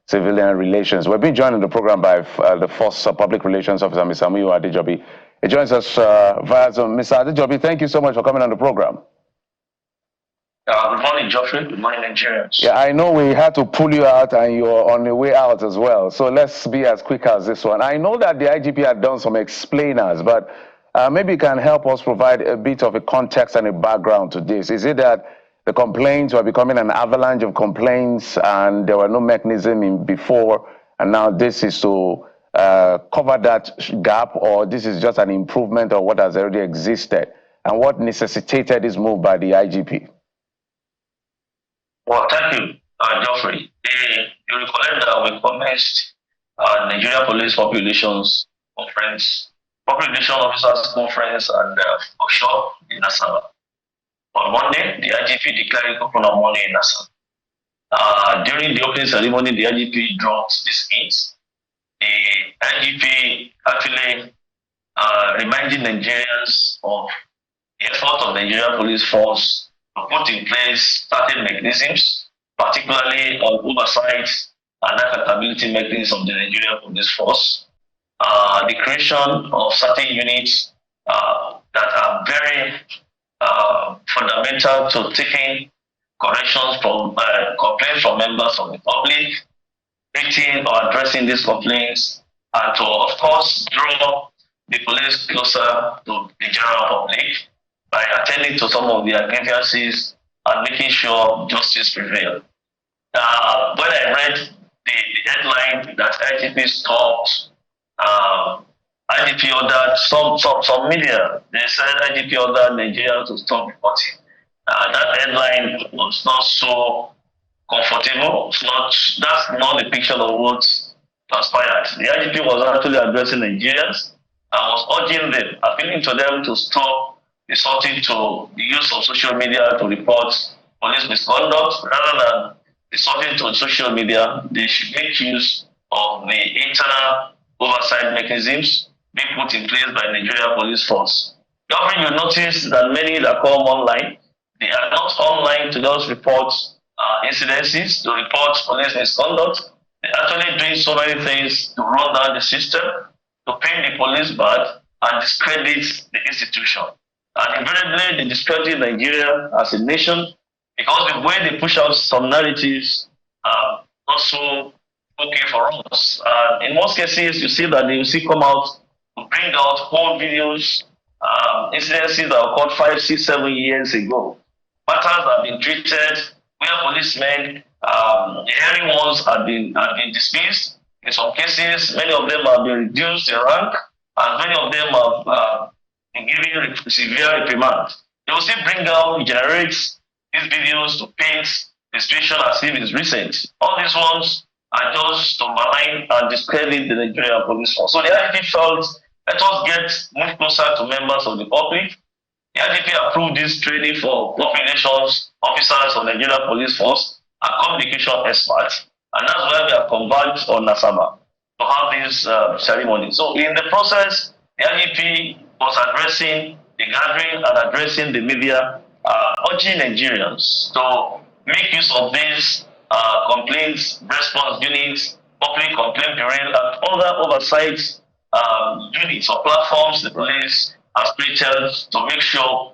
civilian relations. We're being joined in the program by the first public relations officer, Mr. Muyiwa Adejobi. He joins us via Zoom. Mr. Adejobi, thank you so much for coming on the program. Good morning, Geoffrey. Good morning, Nigerians. Yeah, I know we had to pull you out and you're on the way out as well. So let's be as quick as this one. I know that the IGP had done some explainers, but maybe you can help us provide a bit of a context and a background to this. Is it that the complaints were becoming an avalanche of complaints and there were no mechanism in before, and now this is to cover that gap, or this is just an improvement of what has already existed? And what necessitated this move by the IGP? Well, thank you, Geoffrey. You recollect that we commenced Nigeria Police Population Officers Conference and workshop in Asaba. On Monday, the IGP declared open money in Asaba. During the opening ceremony, the IGP dropped this hint. The IGP actually reminding Nigerians of the effort of the Nigerian Police Force to put in place certain mechanisms, particularly on oversight and accountability mechanisms of the Nigerian Police Force. The creation of certain units that are very fundamental to taking corrections from complaints from members of the public, treating or addressing these complaints, and to, of course, draw the police closer to the general public by attending to some of their grievances and making sure justice prevails. When I read the headline that IGP stopped, IGP ordered some media, they said IGP ordered Nigeria to stop reporting. That headline was not so comfortable. That's not the picture of what transpired. The IGP was actually addressing Nigerians and was urging them, appealing to them to stop resorting to the use of social media to report police misconduct. Rather than resorting to social media, they should make use of the internal oversight mechanisms being put in place by Nigeria Police Force. Government, you notice that many that come online, they are not online to just report incidences, to report police misconduct. They're actually doing so many things to run down the system, to paint the police bad, and discredit the institution. And invariably, they discredit Nigeria as a nation because the way they push out some narratives are not so okay for us. In most cases, you see that they will see come out to bring out whole videos, incidences that occurred 5, 6, 7 years ago. Matters have been treated where policemen, the hearing ones have been dismissed. In some cases, many of them have been reduced in rank, and many of them have been given severe reprimand. They will still bring out, generate these videos to paint the situation as if it's recent. All these ones are just to malign and discredit the Nigerian Police Force. So the IGP felt, let us move closer to members of the public. The IGP approved this training for populations, officers of the Nigerian Police Force, and communication experts. And that's why we have converged on Asaba to have this ceremony. So in the process, the IGP was addressing the gathering and addressing the media, urging Nigerians to make use of these complaints response units, public complaint bureau, and other oversight units or platforms the police has created to make sure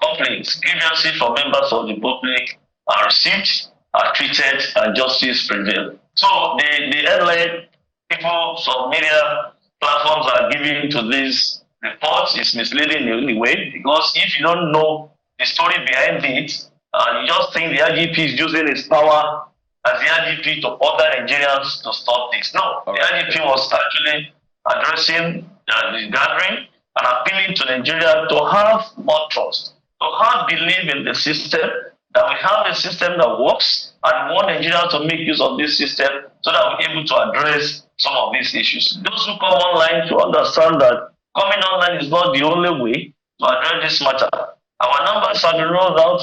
complaints, grievances from members of the public are received, are treated, and justice prevails. So the headline people, some media platforms are giving to this report is misleading in any way, because if you don't know the story behind it, you just think the IGP is using his power as the IGP to order Nigerians to stop this. No, the IGP was actually addressing the gathering and appealing to Nigeria to have more trust, to have belief in the system, that we have a system that works, and we want Nigeria to make use of this system so that we're able to address some of these issues. Those who come online to understand that coming online is not the only way to address this matter. Our numbers have been rolled out.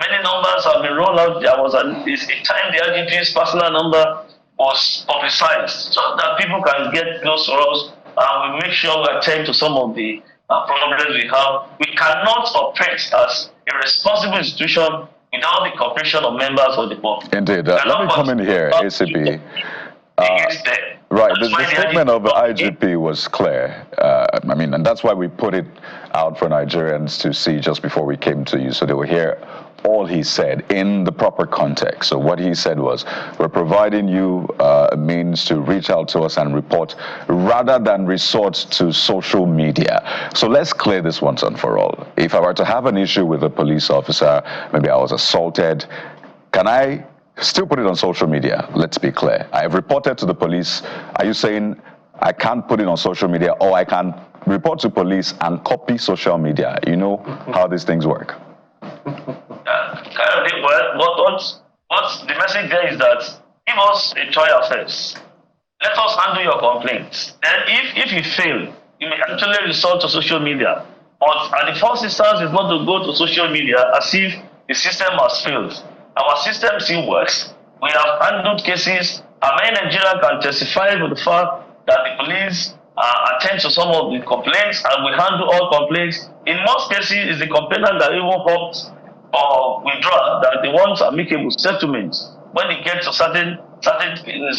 Many numbers have been rolled out. There was a time the IGP's personal number was publicized so that people can get close to us, and we make sure we attend to some of the problems we have. We cannot operate as a responsible institution without the cooperation of members of the public. Indeed. Let me come in here, ACP. Right, the statement of the IGP was clear. I mean, and that's why we put it out for Nigerians to see just before we came to you, so they will hear all he said in the proper context. So what he said was, we're providing you a means to reach out to us and report rather than resort to social media. So let's clear this once and for all. If I were to have an issue with a police officer, maybe I was assaulted, can I still put it on social media? Let's be clear. I have reported to the police. Are you saying I can't put it on social media, or I can report to police and copy social But the message there is that give us a trial first. Let us handle your complaints. Then if you fail, you may actually resort to social media. But at the first instance is not to go to social media as if the system has failed. Our system still works. We have handled cases, and many Nigerians can testify to the fact that the police attend to some of the complaints and we handle all complaints. In most cases, it's the complainant that even opts or withdraw that they want amicable settlements when it gets to certain in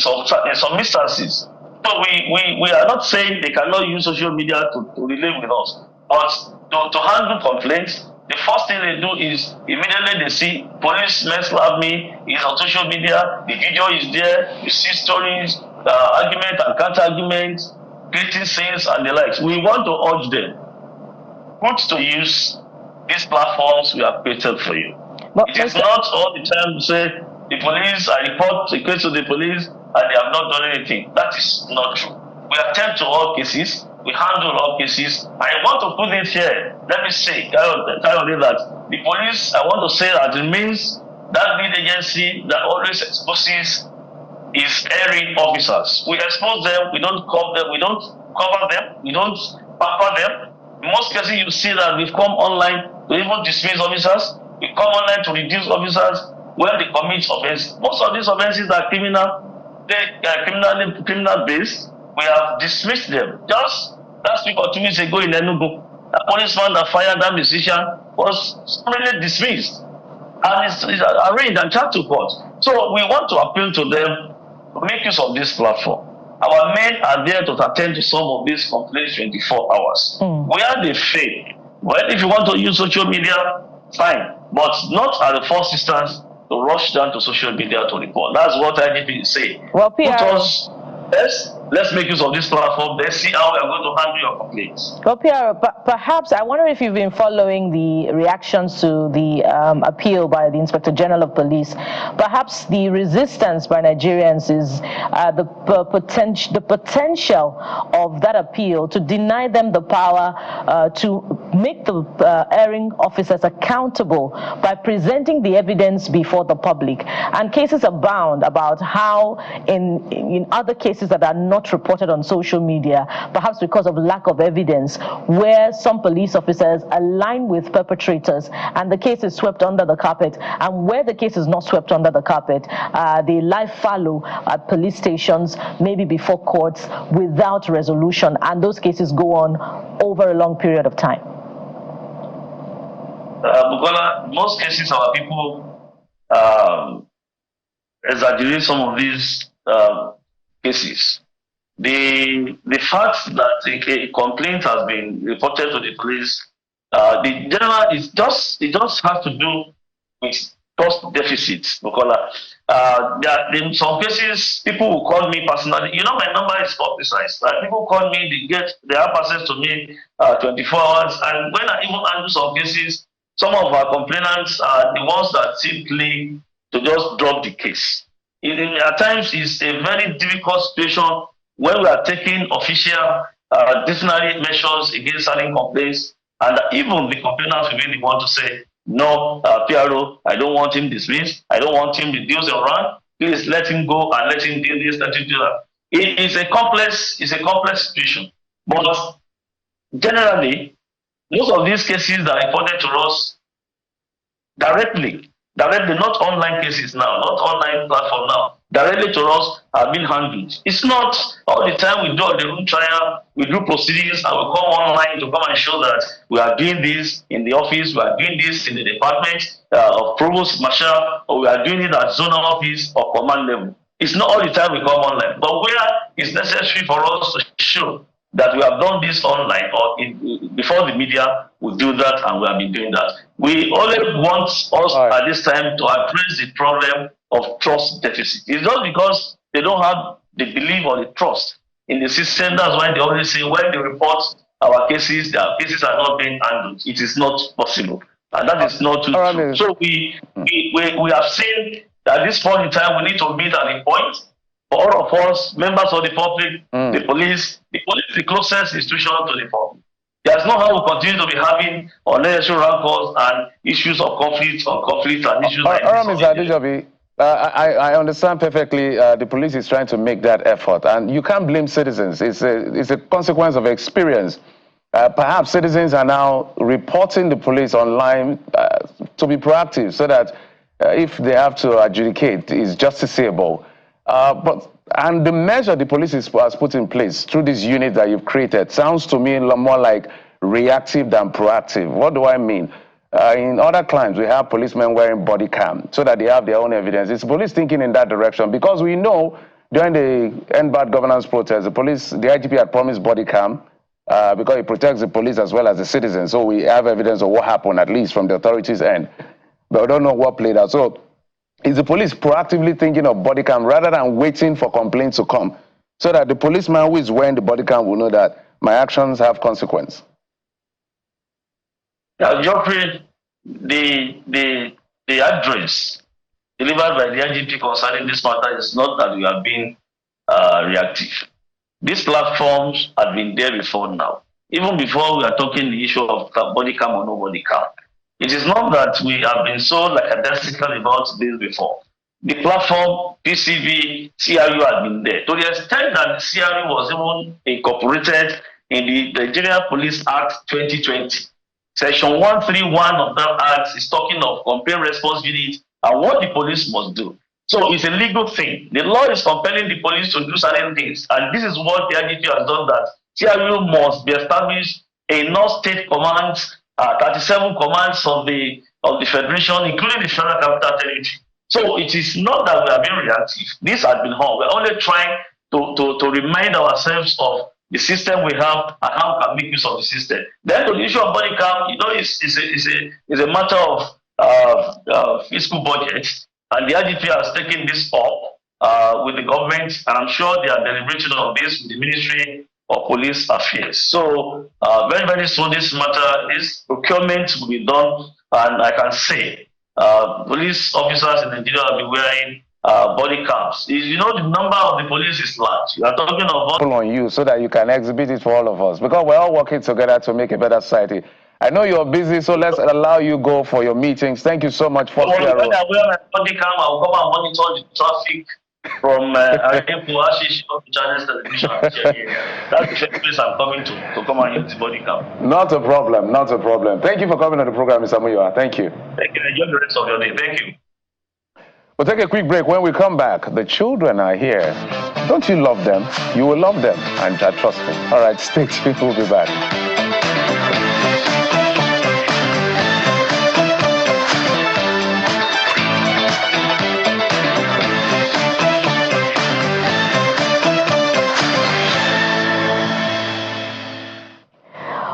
some instances. So we are not saying they cannot use social media to relate with us, but to handle complaints, the first thing they do is immediately they see policemen slap me, it's on social media, the video is there, you see stories, argument and counter arguments, creating scenes and the likes. We want to urge them, put to use these platforms we have created for you. But it is not all the time to say the police, I report the case to the police and they have not done anything. That is not true. We attend to all cases, we handle all cases. I want to put it here. Let me say, that the police, I want to say that it remains that lead agency that always exposes its erring officers. We expose them, we don't cover them, we don't pamper them. In most cases, you see that we've come online to even dismiss officers. We come online to reduce officers when they commit offenses. Most of these offenses are criminal. They are criminal based. We have dismissed them. Just last week or 2 weeks ago in Enugu, a policeman that fired that musician was really dismissed and is arraigned and charged to court. So we want to appeal to them to make use of this platform. Our men are there to attend to some of these complaints 24 hours. Where they fail, well, if you want to use social media, fine, but not at the first instance to rush down to social media to report. That's what IDP is saying. Well, PR, let's make use of this platform. Let's see how we are going to handle your complaints. Well, PR, perhaps I wonder if you've been following the reactions to the appeal by the Inspector General of Police. Perhaps the resistance by Nigerians is the potential of that appeal to deny them the power to make the erring officers accountable by presenting the evidence before the public. And cases abound about how in other cases that are not reported on social media, perhaps because of lack of evidence, where some police officers align with perpetrators and the case is swept under the carpet, and where the case is not swept under the carpet, they lie fallow at police stations, maybe before courts, without resolution, and those cases go on over a long period of time. Bukola, most cases our people exaggerate some of these cases. The fact that a complaint has been reported to the police, the general it just has to do with trust deficits. Bukola, in some cases, people will call me personally. You know, my number is publicized. People call me, they have access to me 24 hours, and when I even handle some cases, some of our complainants are the ones that simply to just drop the case. At times, it's a very difficult situation when we are taking official disciplinary measures against certain complaints, and even the complainants will be the one to say, no, PRO, I don't want him dismissed. I don't want him reduced or run. Please let him go and let him do this, let him do that. It's a complex situation. But generally, most of these cases that are reported to us directly, not online cases now, not online platform now, directly to us have been handled. It's not all the time we do the room trial, we do proceedings, and we come online to come and show that we are doing this in the office, we are doing this in the department of provost marshal, or we are doing it at zonal office or command level. It's not all the time we come online, but where it's necessary for us to show that we have done this online or before the media, we do that, and we have been doing that. We only want us at this time to address the problem of trust deficit. It's not because they don't have the belief or the trust in the system. That's why they always say when they report our cases, their cases are not being handled. It is not possible, and that is not true. So we have seen that at this point in time we need to meet at a point. For all of us, members of the public, the police, the closest institution to the public. There's no how we continue to be having unnecessary rancors and issues of conflict and issues like this. I understand perfectly. The police is trying to make that effort, and you can't blame citizens. It's a consequence of experience. Perhaps citizens are now reporting the police online to be proactive, so that if they have to adjudicate, it's justiciable. And the measure the police has put in place through this unit that you've created sounds to me more like reactive than proactive. What do I mean? In other crimes, we have policemen wearing body cam so that they have their own evidence. It's police thinking in that direction, because we know during the End Bad Governance protest, the IGP had promised body cam because it protects the police as well as the citizens. So we have evidence of what happened, at least from the authorities' end. But we don't know what played out. So is the police proactively thinking of body cam rather than waiting for complaints to come, so that the policeman who is wearing the body cam will know that my actions have consequence? Now, Geoffrey, the address delivered by the IGP concerning this matter is not that we have been reactive. These platforms have been there before now. Even before we are talking the issue of body cam or no body cam. It is not that we have been so lackadaisical about this before. The platform, PCV, CRU had been there. To the extent that the CRU was even incorporated in the Nigerian Police Act 2020. Section 131 of that act is talking of complaint response unit and what the police must do. So it's a legal thing. The law is compelling the police to do certain things. And this is what the IGP has done, that CRU must be established in all state commands, 37 commands of the Federation, including the Federal Capital Territory. So it is not that we are being reactive. This has been hard. We're only trying to remind ourselves of the system we have and how we can make use of the system. Then the issue of body cam, is a matter of fiscal budget, and the IGP has taken this up with the government, and I'm sure they are deliberating on this with the Ministry of Police Affairs. So very, very soon this matter, this procurement will be done, and I can say police officers in Nigeria will be wearing body cams. You know, the number of the police is large. We are talking about on you so that you can exhibit it for all of us, because we're all working together to make a better society. I know you're busy, so let's allow you go for your meetings. Thank you so much for when I wear my body cam, I'll come and monitor the traffic from Channels Television. That's the first place I'm coming to come and use the body cam. Not a problem, not a problem. Thank you for coming on the program, Mr. Muyiwa. Thank you. Thank you. Enjoy the rest of your day. Thank you. We'll take a quick break. When we come back, the children are here. Don't you love them? You will love them, and trust me. All right, stay tuned. We'll be back.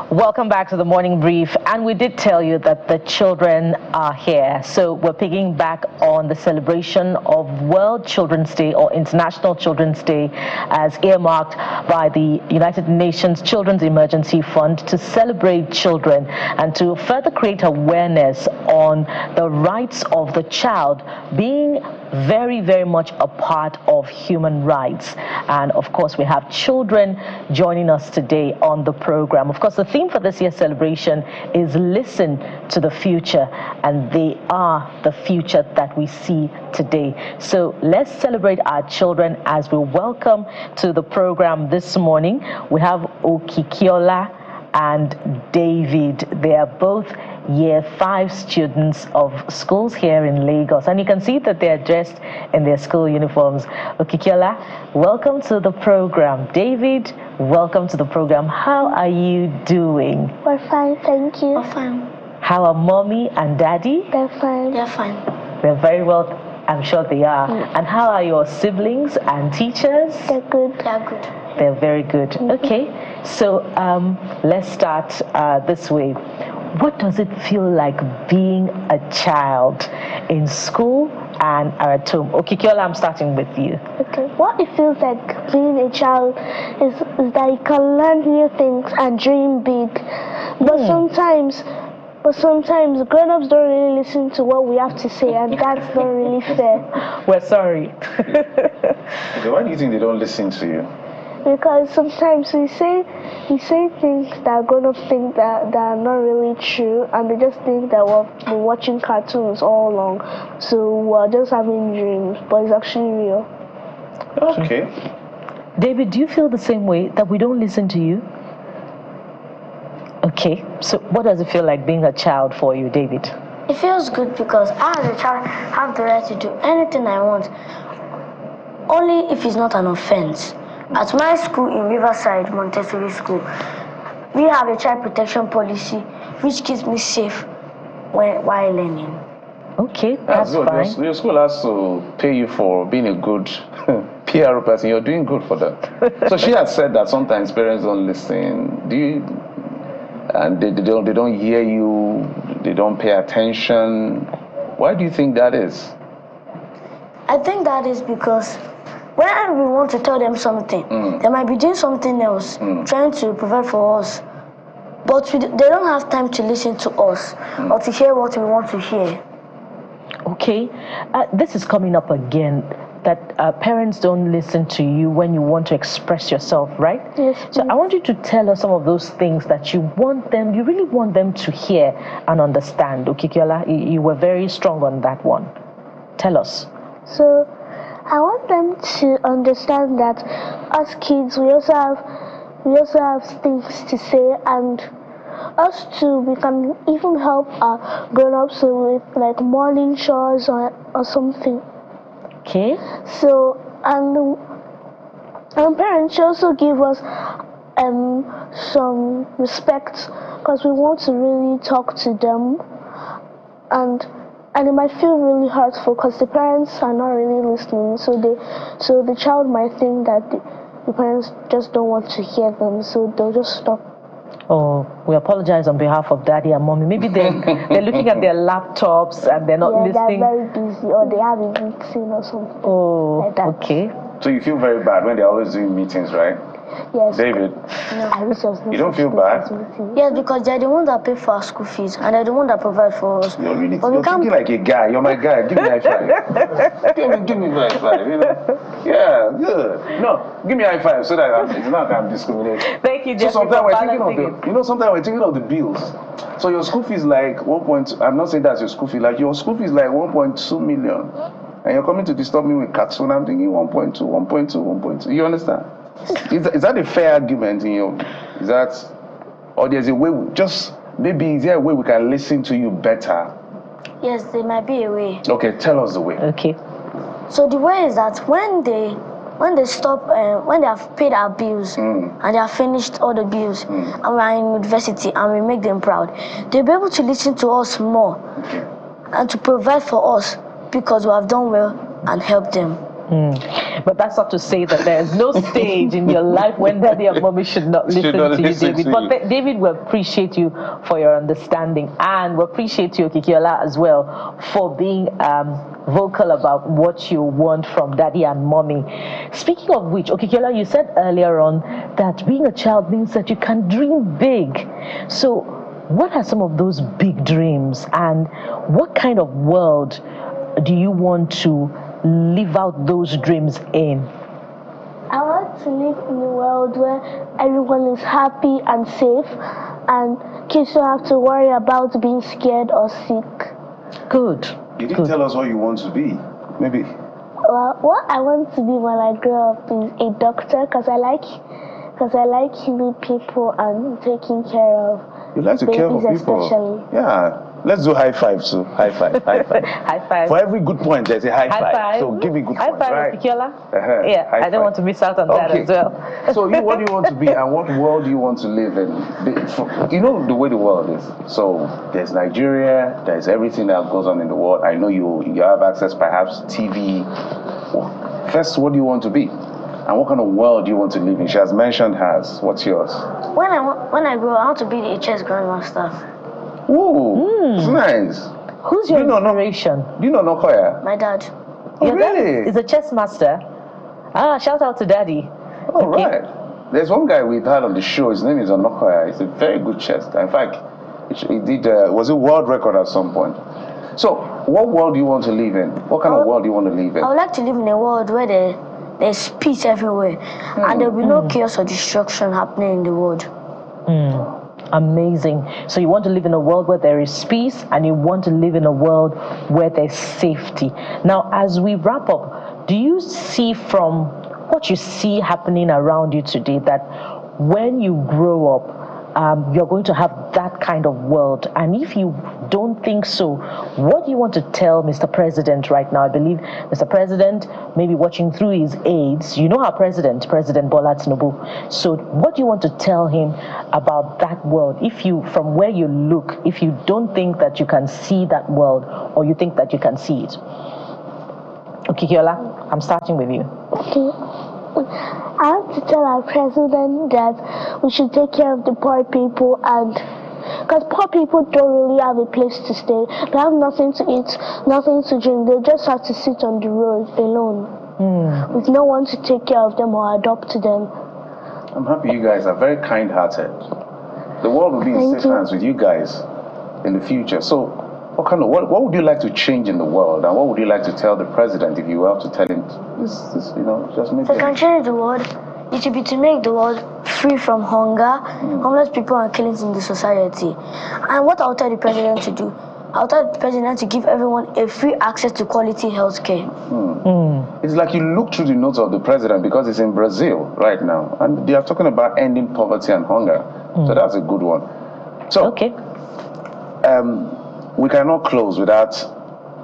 Welcome back to the Morning Brief, and we did tell you that the children are here. So we're picking back on the celebration of World Children's Day or International Children's Day as earmarked by the United Nations Children's Emergency Fund to celebrate children and to further create awareness on the rights of the child being very, very much a part of human rights. And of course, we have children joining us today on the program. Of course, the theme for this year's celebration is Listen to the Future, and they are the future that we see today. So let's celebrate our children as we welcome to the program this morning. We have Okikiola and David. They are both Year 5 students of schools here in Lagos, and you can see that they are dressed in their school uniforms. Okikiola, welcome to the program. David, welcome to the program. How are you doing? We're fine, thank you. We're fine. How are mommy and daddy? They're fine. They're fine. They're very well, I'm sure they are. And how are your siblings and teachers? They're good. They're good. They're very good. Okay, so let's start this way. What does it feel like being a child in school and at home? Okikiola, I'm starting with you. Okay. What it feels like being a child is that you can learn new things and dream big. But sometimes grown-ups don't really listen to what we have to say, and that's not really fair. We're sorry. Okay, why do you think they don't listen to you? Because sometimes we say things that grown-ups think that are not really true, and they just think that we've been watching cartoons all along, so we're just having dreams, but it's actually real. Okay. David, do you feel the same way, that we don't listen to you? Okay, so what does it feel like being a child for you, David? It feels good because I, as a child, have the right to do anything I want, only if it's not an offense. At my school in Riverside, Montessori School, we have a child protection policy which keeps me safe while learning. Okay, that's fine. Your school has to pay you for being a good PR person. You're doing good for them. So she has said that sometimes parents don't listen. And they don't hear you, they don't pay attention. Why do you think that is? I think that is because when we want to tell them something, they might be doing something else, trying to provide for us. But they don't have time to listen to us or to hear what we want to hear. Okay, this is coming up again, that parents don't listen to you when you want to express yourself, right? Yes. So I want you to tell us some of those things that you really want them to hear and understand. Okikiola, you were very strong on that one. Tell us. So I want them to understand that as kids, we also have things to say, and us too, we can even help our grown-ups with like morning chores or something. Okay. So and parents should also give us some respect, because we want to really talk to them, and it might feel really hurtful because the parents are not really listening. So the child might think that the parents just don't want to hear them, so they'll just stop. Oh, we apologize on behalf of Daddy and Mommy. Maybe they're looking at their laptops and they're not listening. They're very busy, or they have a meeting or something. Oh, like that. Okay. So you feel very bad when they're always doing meetings, right? Yes. David, No, you don't feel bad? Yes, because they're the ones that pay for our school fees, and they're the ones that provide for us. You're thinking like a guy. You're my guy. Give me a high five. give me a high five. You know? Yeah, good. No, give me a high five so that it's not that I'm discriminating. Thank you, Jeffrey. So sometimes we're thinking of the bills. So your school fees like 1.2. I'm not saying that's your school fee. Like your school fees like 1.2 million, and you're coming to disturb me with cartoon. I'm thinking 1.2. You understand? Is that a fair argument in your? Is that, or there's a way? Is there a way we can listen to you better? Yes, there might be a way. Okay, tell us the way. Okay. So the way is that when they stop, when they have paid our bills and they have finished all the bills, and we are in university and we make them proud, they'll be able to listen to us more and to provide for us because we have done well and helped them. But that's not to say that there is no stage in your life when Daddy and Mommy should not listen to you, David. But David, we appreciate you for your understanding, and we appreciate you, Okikiola, as well, for being vocal about what you want from Daddy and Mommy. Speaking of which, Okikiola, you said earlier on that being a child means that you can dream big. So what are some of those big dreams, and what kind of world do you want to live out those dreams in? I want to live in a world where everyone is happy and safe, and kids don't have to worry about being scared or sick. Good. You didn't tell us what you want to be. Maybe. Well, what I want to be when I grow up is a doctor, because I like healing people and taking care of You like to care for people. Especially. Yeah. Let's do high five, so high five. High five. For every good point, there's a high five. So give me good high points. Five, right? Yeah, I don't want to miss out on that as well. So what do you want to be, and what world do you want to live in? You know the way the world is. So there's Nigeria, there's everything that goes on in the world. I know you have access, perhaps TV. First, what do you want to be? And what kind of world do you want to live in? She has mentioned hers. What's yours? When I grow, I want to be the HS Grandmaster. Ooh, it's nice. Who's your inspiration? Do you know Nokoya? My dad. Oh, really? He's a chess master. Shout out to Daddy. All right. There's one guy we've had on the show. His name is Onokoya. He's a very good chess. In fact, he did was a world record at some point. So, what world do you want to live in? What kind of world do you want to live in? I would like to live in a world where there's peace everywhere, and there will be no chaos or destruction happening in the world. Amazing. So you want to live in a world where there is peace, and you want to live in a world where there's safety. Now, as we wrap up, do you see from what you see happening around you today that when you grow up, you're going to have that kind of world? And if you don't think so, what do you want to tell Mr. President right now? I believe Mr. President may be watching through his aides. You know our President Bola Tinubu. So what do you want to tell him about that world? If you, from where you look, if you don't think that you can see that world, or you think that you can see it. Okay, Kiola, I'm starting with you. Okay. I have to tell our president that we should take care of the poor people, and because poor people don't really have a place to stay. They have nothing to eat, nothing to drink. They just have to sit on the road alone with no one to take care of them or adopt to them. I'm happy you guys are very kind-hearted. The world will be in safe hands with you guys in the future. So what would you like to change in the world, and what would you like to tell the president if you were to tell him this just maybe? If I can change the world, it should be to make the world free from hunger, homeless people, and killings in the society. And what I'll tell the president to do, I'll tell the president to give everyone a free access to quality health care. It's like you look through the notes of the president, because it's in Brazil right now, and they are talking about ending poverty and hunger. So that's a good one. So we cannot close without,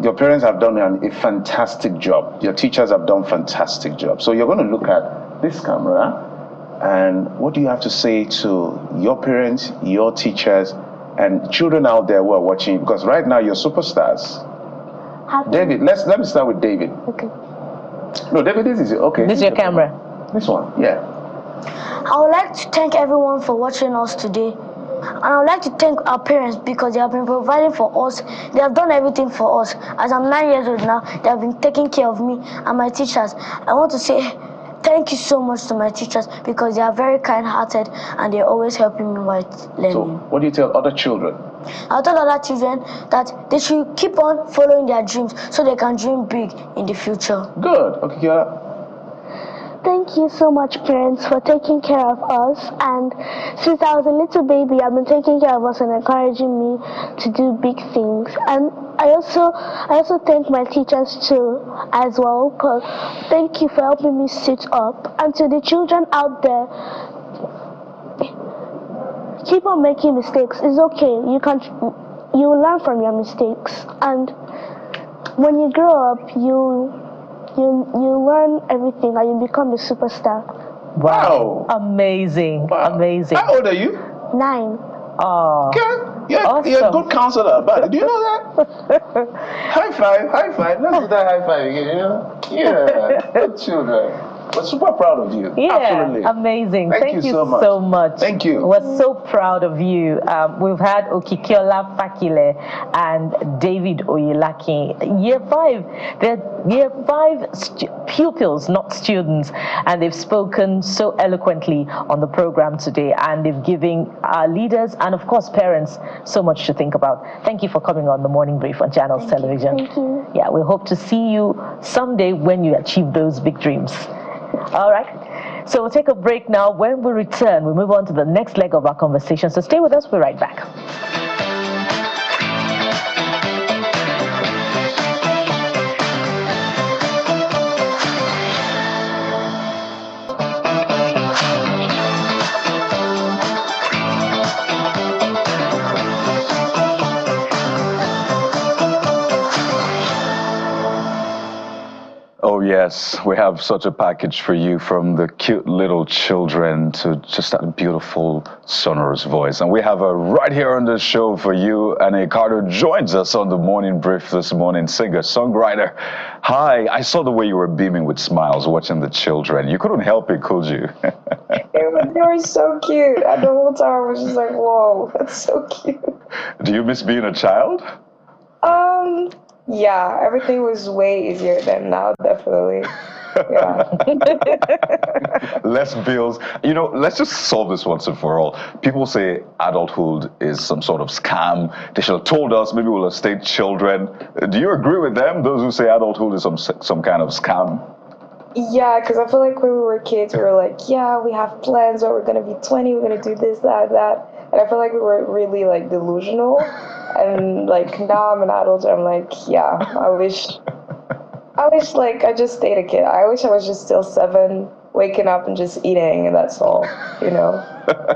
your parents have done a fantastic job. Your teachers have done fantastic job. So you're going to look at this camera, and what do you have to say to your parents, your teachers, and children out there who are watching? Because right now you're superstars. David, let me start with David. Okay. No, David, this is it. Okay. This is your camera. This one, yeah. I would like to thank everyone for watching us today. And I would like to thank our parents, because they have been providing for us. They have done everything for us. As I'm 9 years old now, they have been taking care of me and my teachers. I want to say thank you so much to my teachers, because they are very kind-hearted and they're always helping me with learning. So what do you tell other children? I'll tell other children that they should keep on following their dreams so they can dream big in the future. Good. Okay, Kiara. Thank you so much, parents, for taking care of us. And since I was a little baby, I've been taking care of us and encouraging me to do big things. And I also thank my teachers too, as well, because thank you for helping me sit up. And to the children out there, keep on making mistakes. It's okay. You learn from your mistakes, and when you grow up, you learn everything and you become a superstar. Wow. Amazing. Wow. Amazing. How old are you? 9. Oh. Okay. Awesome. You're a good counselor, but do you know that? High five. Let's do that high five again, Yeah. Good children. We're super proud of you. Yeah, absolutely. Amazing. Thank you so much. Thank you. We're so proud of you. We've had Okikiola Fakile and David Oyelaki, year 5. They're year 5 pupils, not students, and they've spoken so eloquently on the program today, and they've given our leaders and, of course, parents so much to think about. Thank you for coming on the Morning Brief on Channels Television. Thank you. Yeah, we hope to see you someday when you achieve those big dreams. All right, so we'll take a break now. When we return, we'll move on to the next leg of our conversation. So stay with us, we'll be right back. Oh yes, we have such a package for you, from the cute little children to just that beautiful sonorous voice. And we have her right here on the show for you. Anais Cardot joins us on the Morning Brief this morning, singer, songwriter. Hi, I saw the way you were beaming with smiles watching the children. You couldn't help it, could you? They were so cute. And the whole time I was just like, whoa, that's so cute. Do you miss being a child? Yeah, everything was way easier than now, definitely. Yeah. Less bills. You know, let's just solve this once and for all. People say adulthood is some sort of scam. They should have told us, maybe we'll have stayed children. Do you agree with them, those who say adulthood is some kind of scam? Yeah, because I feel like when we were kids, we were like, yeah, we have plans, or we're gonna be 20, we're gonna do this, that, that, and I feel like we were really like delusional. And like now I'm an adult, and I'm like, yeah, I wish like I just stayed a kid. I wish I was just still 7, waking up and just eating, and that's all, you know.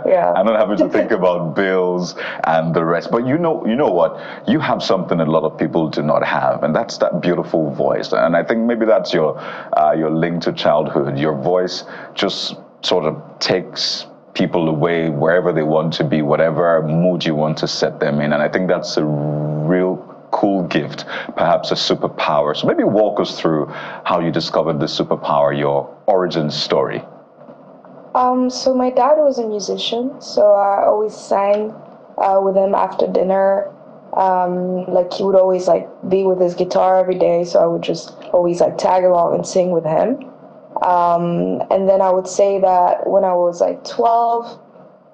Yeah. I'm not having to think about bills and the rest. But you know what? You have something a lot of people do not have, and that's that beautiful voice. And I think maybe that's your link to childhood. Your voice just sort of takes people away wherever they want to be, whatever mood you want to set them in. And I think that's a real cool gift, perhaps a superpower. So maybe walk us through how you discovered the superpower, your origin story. So my dad was a musician, so I always sang with him after dinner. Like he would always like be with his guitar every day, so I would just always like tag along and sing with him. And then I would say that when I was like 12,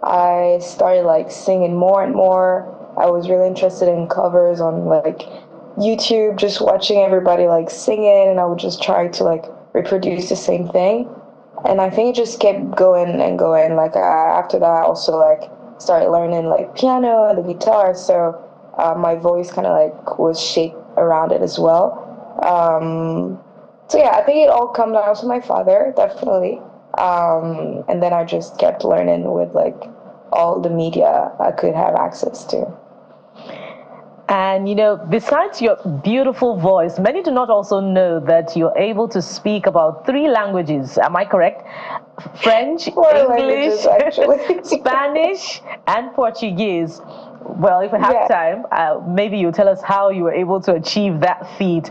I started like singing more and more. I was really interested in covers on like YouTube, just watching everybody like singing, and I would just try to like reproduce the same thing. And I think it just kept going and going. Like after that, I also like started learning like piano and the guitar, so my voice kind of like was shaped around it as well. So yeah, I think it all comes down to my father, definitely. And then I just kept learning with like all the media I could have access to. And, you know, besides your beautiful voice, many do not also know that you're able to speak about 3 languages. Am I correct? French, English, Spanish, and Portuguese. Well, if we have time, maybe you'll tell us how you were able to achieve that feat.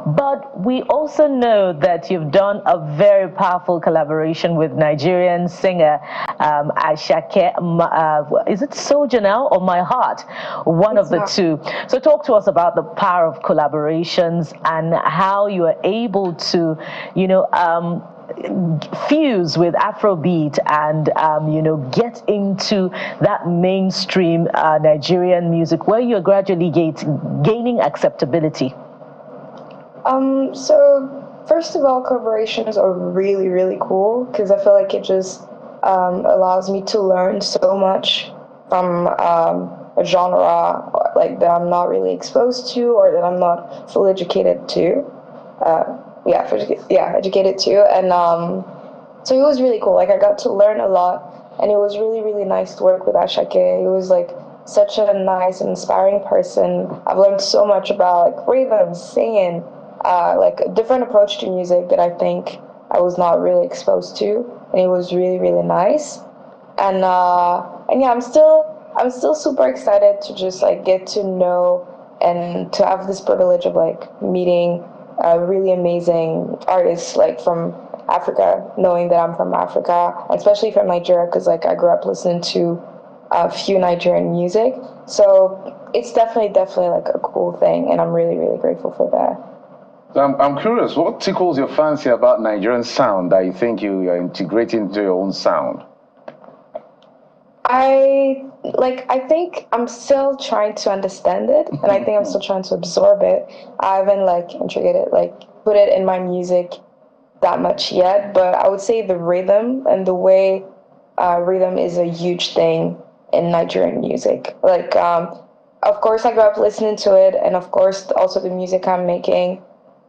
But we also know that you've done a very powerful collaboration with Nigerian singer Ashake. Is it Sojanel or My Heart? One of the two. So talk to us about the power of collaborations and how you are able to, you know, fuse with Afrobeat and you know, get into that mainstream Nigerian music where you're gradually gaining acceptability? So first of all, collaborations are really, really cool because I feel like it just allows me to learn so much from a genre like that I'm not really exposed to or that I'm not fully educated to. Educated too, and so it was really cool. Like I got to learn a lot, and it was really, really nice to work with Ashake. He was like such a nice and inspiring person. I've learned so much about like rhythm, singing, like a different approach to music that I think I was not really exposed to, and it was really, really nice. And yeah, I'm still super excited to just like get to know and to have this privilege of like meeting really amazing artists like from Africa, knowing that I'm from Africa, especially from Nigeria, because like I grew up listening to a few Nigerian music. So it's definitely like a cool thing, and I'm really, really grateful for that. I'm curious, what tickles your fancy about Nigerian sound that you think you are integrating into your own sound? I think I'm still trying to understand it, and I think I'm still trying to absorb it. I haven't like integrated, like put it in my music that much yet, but I would say the rhythm and the way rhythm is a huge thing in Nigerian music. Like, of course, I grew up listening to it, and of course, also the music I'm making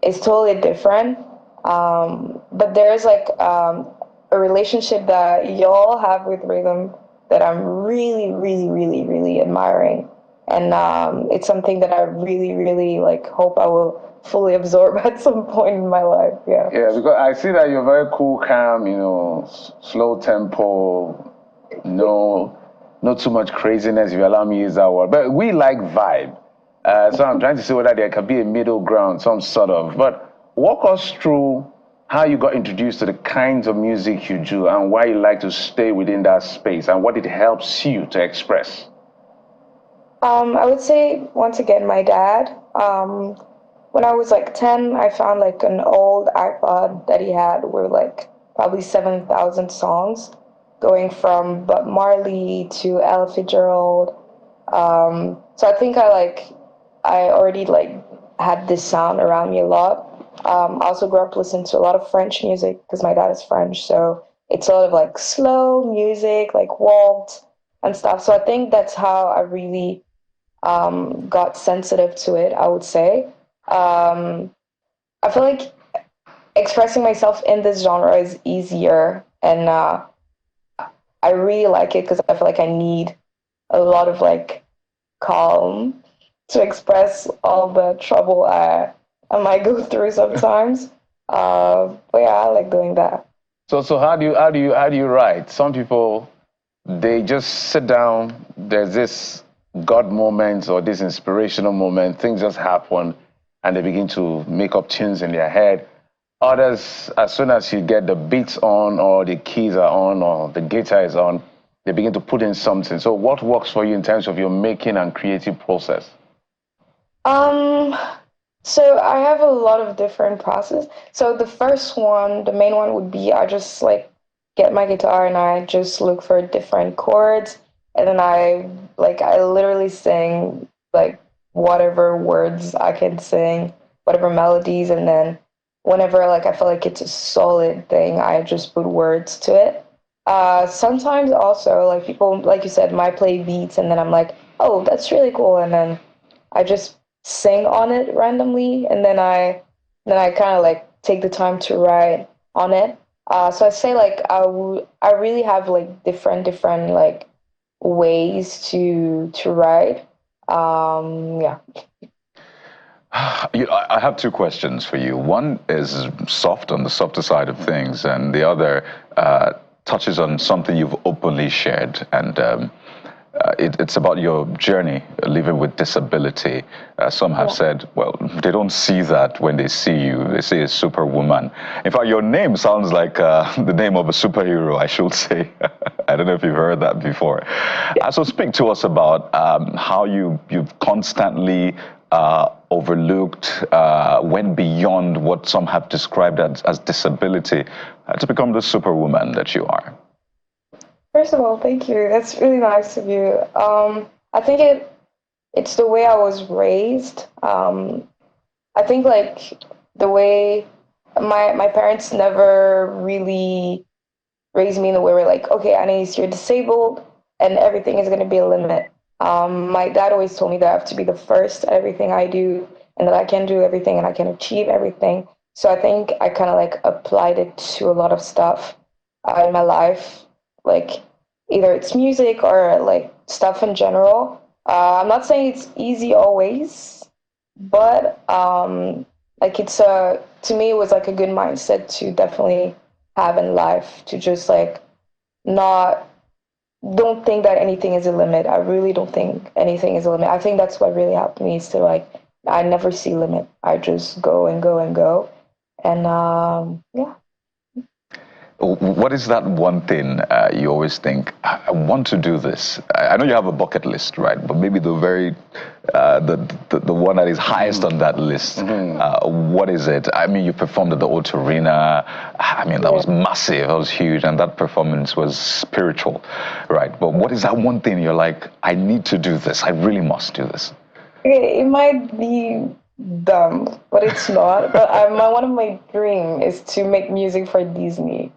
is totally different. But there's like a relationship that y'all have with rhythm that I'm really, really, really, really admiring. And it's something that I really, really like hope I will fully absorb at some point in my life. Yeah. Yeah, because I see that you're very cool, calm, you know, slow tempo, not too much craziness, if you allow me to use that word. But we like vibe. So I'm trying to see whether there can be a middle ground, some sort of. But walk us through how you got introduced to the kinds of music you do and why you like to stay within that space and what it helps you to express. I would say, once again, my dad. When I was like 10, I found like an old iPod that he had with like probably 7,000 songs, going from Bob Marley to Ella Fitzgerald. So I think I already like had this sound around me a lot. I also grew up listening to a lot of French music because my dad is French, so it's a lot of like slow music, like waltz and stuff. So I think that's how I really got sensitive to it, I would say. I feel like expressing myself in this genre is easier, and I really like it because I feel like I need a lot of like calm to express all the trouble I might go through sometimes. But yeah, I like doing that. So how do you write? Some people, they just sit down. There's this God moment or this inspirational moment. Things just happen, and they begin to make up tunes in their head. Others, as soon as you get the beats on, or the keys are on, or the guitar is on, they begin to put in something. So what works for you in terms of your making and creative process? So I have a lot of different process. So the first one, the main one would be I just like get my guitar and I just look for different chords, and then I literally sing like whatever words I can sing, whatever melodies, and then whenever like I feel like it's a solid thing, I just put words to it. Sometimes also like people, like you said, might play beats and then I'm like, oh, that's really cool, and then I just sing on it randomly, and then I kind of like take the time to write on it. So I say like I really have like different like ways to write. Yeah. I have two questions for you. One is soft, on the softer side of things, and the other touches on something you've openly shared, and it's about your journey living with disability. Some have said, well, they don't see that when they see you. They say a superwoman. In fact, your name sounds like the name of a superhero, I should say. I don't know if you've heard that before. So speak to us about how you've constantly overlooked, went beyond what some have described as disability to become the superwoman that you are. First of all, thank you. That's really nice of you. I think it's the way I was raised. I think like the way my parents never really raised me in the way where like, okay, Anais, you're disabled and everything is going to be a limit. My dad always told me that I have to be the first at everything I do, and that I can do everything and I can achieve everything. So I think I kind of like applied it to a lot of stuff in my life, like either it's music or like stuff in general. I'm not saying it's easy always, but like it's to me it was like a good mindset to definitely have in life, to just like don't think that anything is a limit. I really don't think anything is a limit. I think that's what really helped me, is to like, I never see limit. I just go and go and go. And yeah. What is that one thing you always think, I want to do this? I know you have a bucket list, right? But maybe the very, the one that is highest on that list, what is it? I mean, you performed at the Old Arena. I mean, that was massive, that was huge, and that performance was spiritual, right? But what is that one thing you're like, I need to do this, I really must do this? Okay, it might be dumb, but it's not. But one of my dreams is to make music for Disney.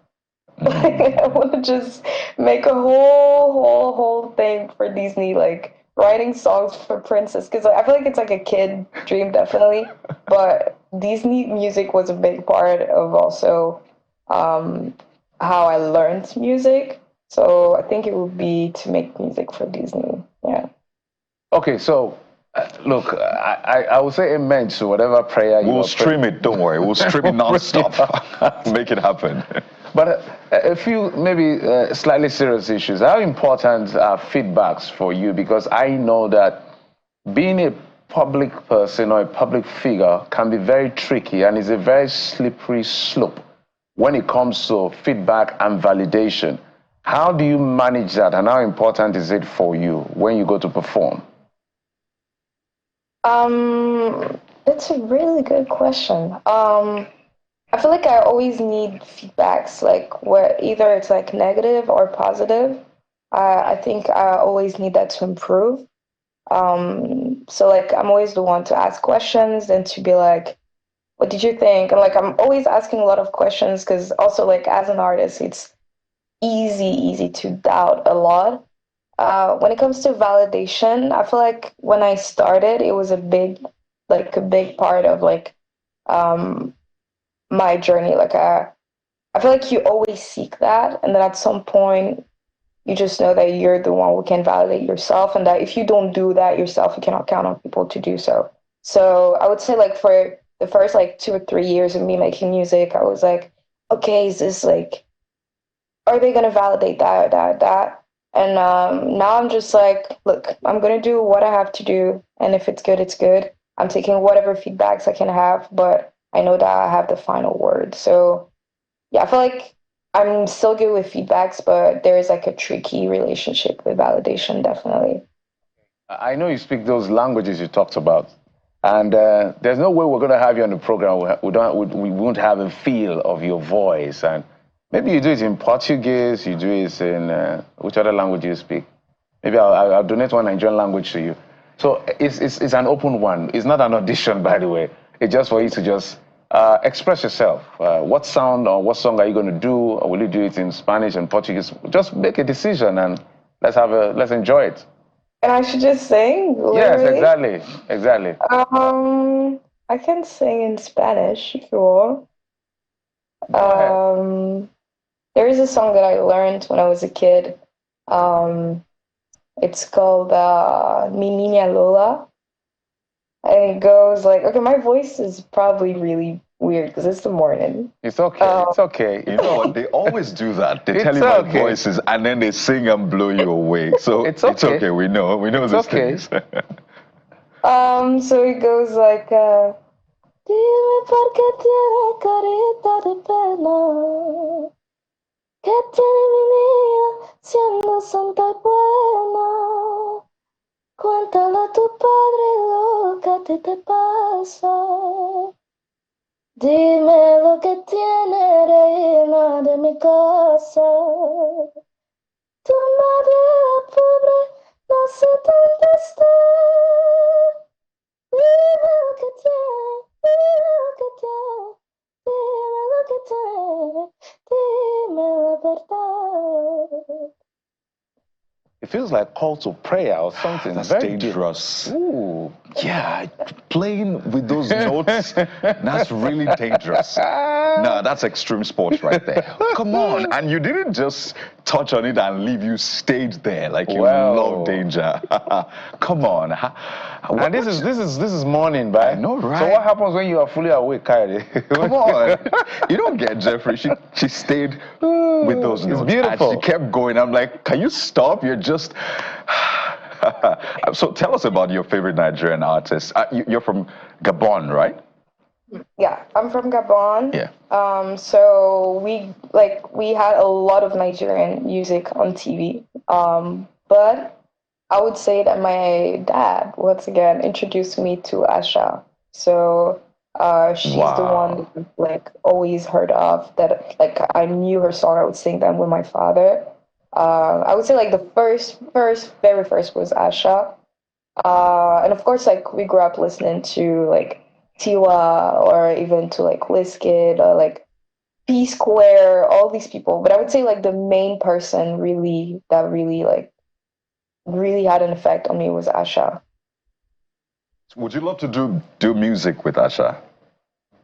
I want to just make a whole thing for Disney, like writing songs for Princess, because I feel like it's like a kid dream, definitely. But Disney music was a big part of also how I learned music. So I think it would be to make music for Disney. Yeah. Okay, so look, I will say amen to whatever prayer you We'll stream it, don't worry. We'll stream it non-stop. Make it happen. But a few maybe slightly serious issues. How important are feedbacks for you? Because I know that being a public person or a public figure can be very tricky, and is a very slippery slope when it comes to feedback and validation. How do you manage that, and how important is it for you when you go to perform? That's a really good question. I feel like I always need feedbacks, like where either it's like negative or positive. I think I always need that to improve. So like I'm always the one to ask questions and to be like what did you think? And like, I'm always asking a lot of questions because also like as an artist, it's easy to doubt a lot. When it comes to validation, I feel like when I started, it was a big part of like my journey. Like I feel like you always seek that, and then at some point, you just know that you're the one who can validate yourself, and that if you don't do that yourself, you cannot count on people to do so. So I would say like for the first like 2 or 3 years of me making music, I was like, okay, is this like, are they gonna validate that? And now I'm just like, look, I'm gonna do what I have to do, and if it's good, it's good. I'm taking whatever feedbacks I can have, but I know that I have the final word. So yeah, I feel like I'm still good with feedbacks, but there is like a tricky relationship with validation, definitely. I know you speak those languages you talked about, and there's no way we're going to have you on the program. We won't have a feel of your voice. And maybe you do it in Portuguese, you do it in which other language you speak. Maybe I'll donate one Nigerian language to you. So it's an open one. It's not an audition, by the way. It's just for you to just express yourself. What sound or what song are you going to do? Or will you do it in Spanish and Portuguese? Just make a decision and let's enjoy it. And I should just sing? Literally? Yes, exactly. I can sing in Spanish if you want. There is a song that I learned when I was a kid. It's called Mi Niña Lola. And it goes like, okay, my voice is probably really weird because it's the morning. It's okay. It's okay. You know what? They always do that. They tell you my voices and then they sing and blow you away. So it's okay. We know these things. So it goes like, dime por qué tiene carita de pena, que tiene mi niña siendo santa y buena. Cuéntale a tu padre lo que a ti te pasa. Dime lo que tiene reina de mi casa. Tu madre pobre no sé dónde está. Dime lo que tiene, dime lo que tiene, dime lo que tiene, dime la verdad. It feels like call to prayer or something. That's very dangerous. Ooh. Yeah, playing with those notes, that's really dangerous. No, that's extreme sports right there. Come on. And you didn't just touch on it and leave, you stayed there like you love danger. Come on. And this is morning, right? I know, right? So what happens when you are fully awake, Kyrie? Come on. You don't get Jeffrey. She stayed with those notes. It's beautiful. And she kept going. I'm like, can you stop? You're just... So tell us about your favorite Nigerian artist. You're from Gabon, right? Yeah, I'm from Gabon. Yeah. So we had a lot of Nigerian music on TV. But I would say that my dad, once again, introduced me to Asha. So she's the one that like always heard of, that like I knew her song. I would sing them with my father. I would say like the very first was Asha. And of course, like we grew up listening to like Tiwa or even to like Wizkid or like P Square, all these people. But I would say like the main person really had an effect on me was Asha. Would you love to do music with Asha?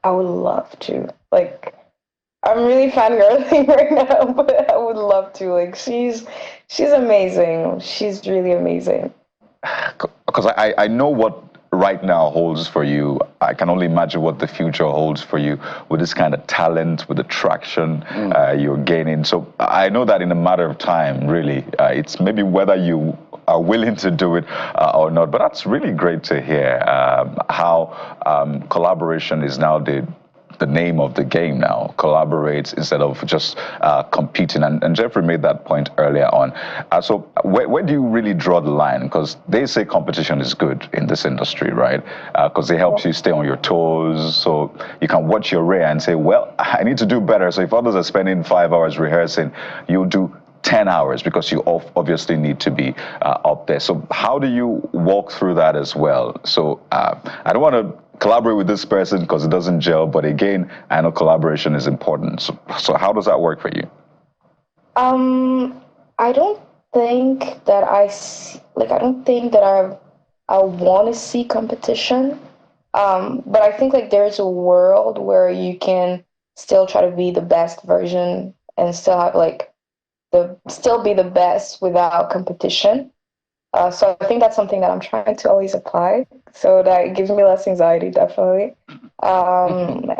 I would love to. Like, I'm really fangirling right now, but I would love to. Like, she's amazing. She's really amazing. Because I know what right now holds for you. I can only imagine what the future holds for you with this kind of talent, with the traction you're gaining. So I know that in a matter of time, really, it's maybe whether you are willing to do it or not. But that's really great to hear how collaboration is now the name of the game now. Collaborate instead of just competing. And Jeffrey made that point earlier on. So where do you really draw the line? Because they say competition is good in this industry, right? Because it helps you stay on your toes. So you can watch your rear and say, well, I need to do better. So if others are spending 5 hours rehearsing, you'll do 10 hours because you obviously need to be up there. So how do you walk through that as well? So I don't want to collaborate with this person because it doesn't gel, but again, I know collaboration is important. So how does that work for you? I don't think that I don't think that I want to see competition. But I think like there's a world where you can still try to be the best version and still have like still be the best without competition. So I think that's something that I'm trying to always apply. So that gives me less anxiety, definitely. And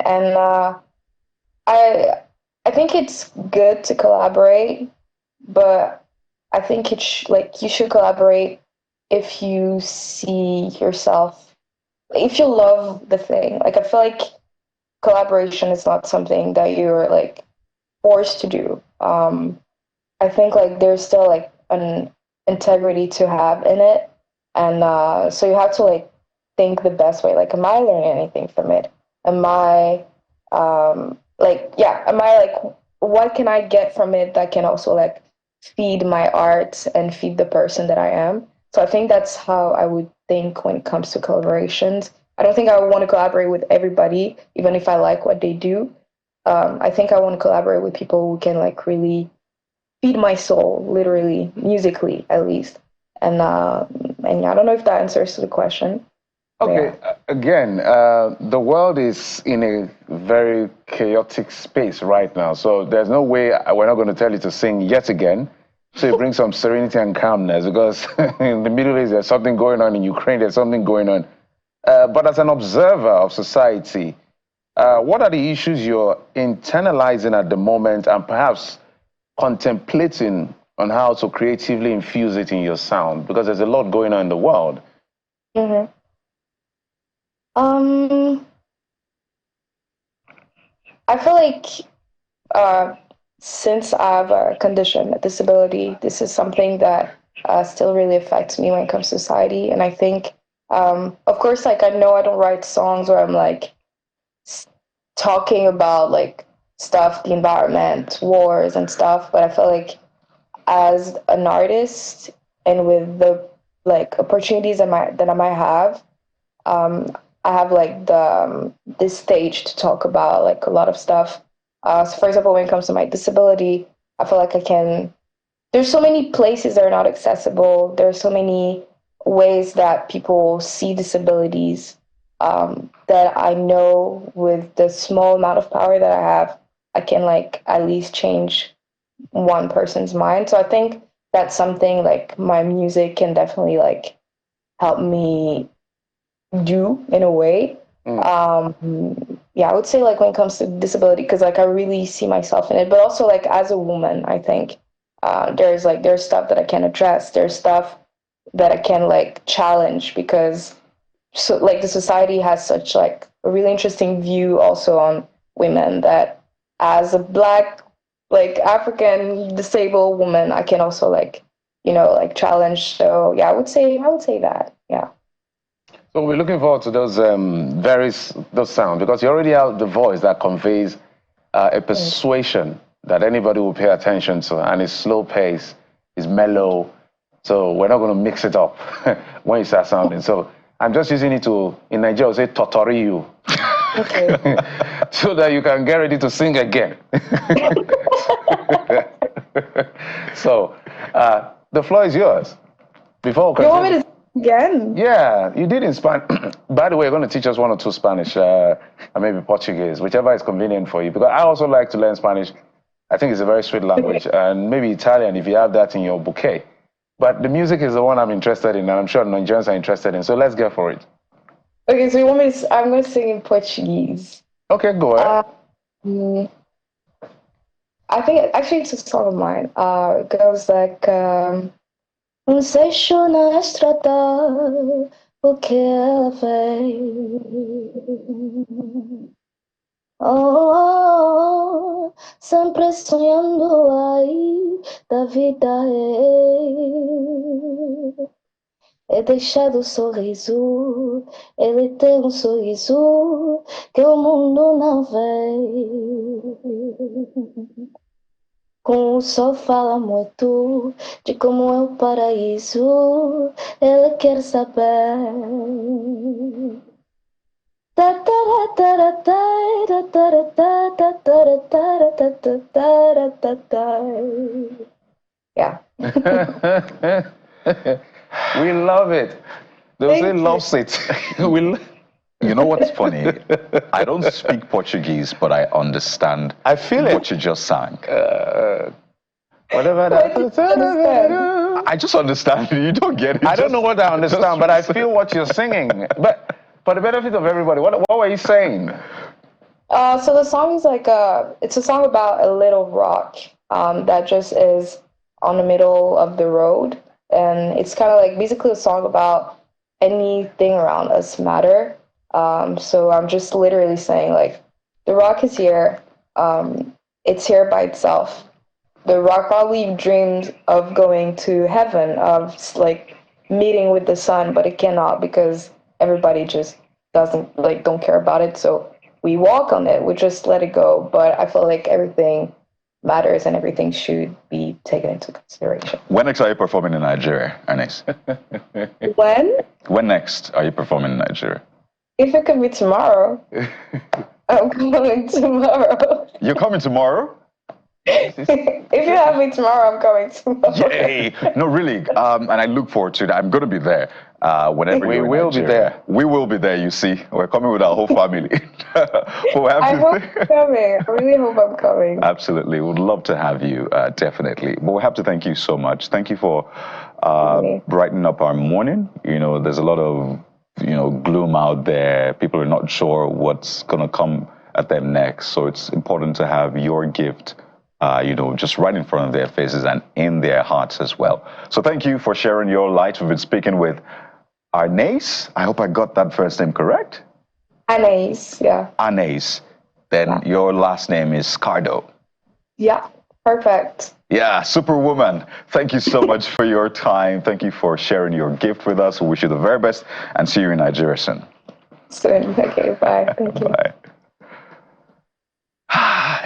I think it's good to collaborate, but I think you should collaborate if you see yourself, if you love the thing. Like I feel like collaboration is not something that you're like forced to do. I think like there's still like an integrity to have in it, and so you have to like think the best way. Like, am I learning anything from it? Am I am I like, what can I get from it that can also like feed my art and feed the person that I am? So I think that's how I would think when it comes to collaborations. I don't think I would want to collaborate with everybody, even if I like what they do. I think I want to collaborate with people who can like really feed my soul, literally, musically at least. And I don't know if that answers the question. Okay, yeah. Again, the world is in a very chaotic space right now. So there's no way we're not going to tell you to sing yet again. So you bring some serenity and calmness, because in the Middle East, there's something going on. In Ukraine, there's something going on. But as an observer of society, what are the issues you're internalizing at the moment and perhaps contemplating on how to creatively infuse it in your sound? Because there's a lot going on in the world. Mm-hmm. I feel like since I have a condition, a disability, this is something that still really affects me when it comes to society. And I think, of course, like I know I don't write songs where I'm like talking about like stuff, the environment, wars and stuff, but I feel like as an artist and with the like opportunities that I might have, I have like this stage to talk about like a lot of stuff. So for example, when it comes to my disability, I feel like there's so many places that are not accessible. There are so many ways that people see disabilities, that I know with the small amount of power that I have, I can like at least change one person's mind. So I think that's something like my music can definitely like help me do in a way. Yeah, I would say like when it comes to disability, because like I really see myself in it, but also like as a woman, I think there's stuff that I can address. There's stuff that I can like challenge, because so like the society has such like a really interesting view also on women, that as a Black, like African disabled woman, I can also like, like challenge. So yeah, I would say that. Yeah. So we're looking forward to those those sounds, because you already have the voice that conveys a persuasion that anybody will pay attention to, and it's slow pace, it's mellow. So we're not going to mix it up when you start sounding. So I'm just using it to, in Nigeria, we'll say totori you. Okay. So that you can get ready to sing again. So the floor is yours. Before you want me to again? Yeah, you did in Spanish. By the way, you're going to teach us one or two Spanish, and maybe Portuguese, whichever is convenient for you. Because I also like to learn Spanish. I think it's a very sweet language, and maybe Italian if you have that in your bouquet. But the music is the one I'm interested in, and I'm sure Nigerians are interested in. So let's go for it. Okay, so you want me to? I'm going to sing in Portuguese. Okay, go ahead. I think actually it's a song of mine. It goes like. Não sei na estrada o que ela fez. Oh, sempre sonhando aí da vida é deixado sorriso. Ele tem um sorriso que o mundo não vê. Com o sol fala muito de como é o paraíso. Ela quer saber. Yeah. We love it. They'll say loves it. You know what's funny? I don't speak Portuguese, but I understand what you just sang. Whatever that. I just understand. You don't get it. I don't know what I understand, but I feel what you're singing. But for the benefit of everybody, what were you saying? So the song is like it's a song about a little rock that just is on the middle of the road, and it's kind of like basically a song about anything around us matter. So I'm just literally saying like the rock is here. It's here by itself. The rock probably dreamed of going to heaven, of like meeting with the sun, but it cannot because everybody just don't care about it. So we walk on it, we just let it go. But I feel like everything matters and everything should be taken into consideration. When next are you performing in Nigeria, Anais? When next are you performing in Nigeria? If it could be tomorrow, I'm coming tomorrow. You're coming tomorrow? If you have me tomorrow, I'm coming tomorrow. Yay! No, really. And I look forward to it. I'm going to be there whenever we will be there. We will be there, you see. We're coming with our whole family. I hope I'm coming. I really hope I'm coming. Absolutely. We'd love to have you, definitely. But we have to thank you so much. Thank you for brightening up our morning. You know, there's a lot of, gloom out there. People are not sure what's going to come at them next. So it's important to have your gift just right in front of their faces and in their hearts as well. So thank you for sharing your light. We've been speaking with Anais. I hope I got that first name correct. Anais, yeah. Anais. Then your last name is Cardot. Yeah, perfect. Yeah, superwoman. Thank you so much for your time. Thank you for sharing your gift with us. We wish you the very best and see you in Nigeria soon. Soon. Okay, bye. Thank you. Bye.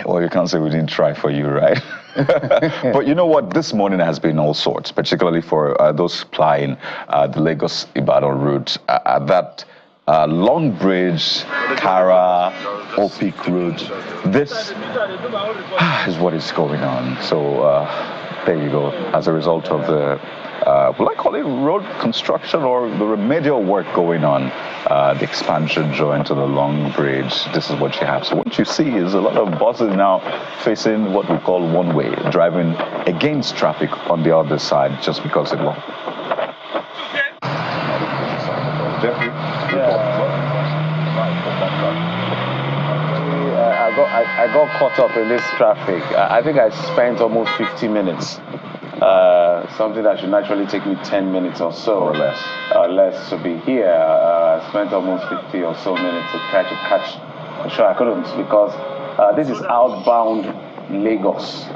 Well, you can't say we didn't try for you, right? But you know what? This morning has been all sorts, particularly for those plying the Lagos-Ibadan route. At that Long Bridge, Kara, Opik route, this is what is going on. So there you go. As a result of the, will I call it road construction or the remedial work going on, the expansion joint to the Long Bridge, this is what you have. So what you see is a lot of buses now facing what we call one-way, driving against traffic on the other side just because it won't. Jeffrey? I got caught up in this traffic. I think I spent almost 50 minutes. Something that should naturally take me 10 minutes or so. Or less. Less to be here. I spent almost 50 or so minutes to try to catch. I'm sure I couldn't because this is outbound Lagos.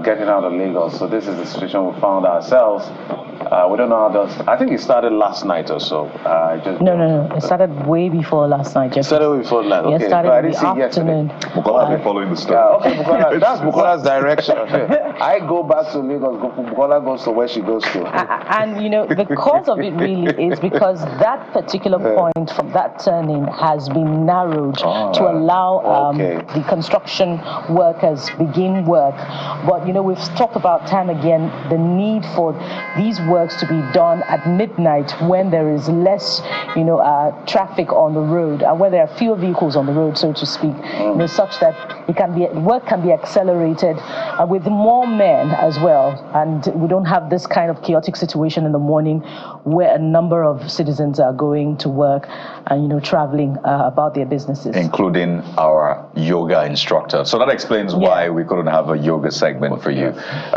Getting out of Lagos. So this is the situation we found ourselves. We don't know how does. I think it started last night or so. No. It started way before last night. It started way before last night. Okay. It started in the afternoon. Bukola has been following the story. Yeah, okay, Bukola, that's Bukola's direction. I go back to Lagos, Bukola goes to where she goes to. And the cause of it really is because that particular point from that turning has been narrowed to allow the construction workers begin work. But we've talked about time again the need for these works to be done at midnight when there is less traffic on the road and where there are fewer vehicles on the road, so to speak, such that work can be accelerated with more men as well, and we don't have this kind of chaotic situation in the morning where a number of citizens are going to work and traveling about their businesses, including our yoga instructor. So that explains why we couldn't have a yoga segment for you.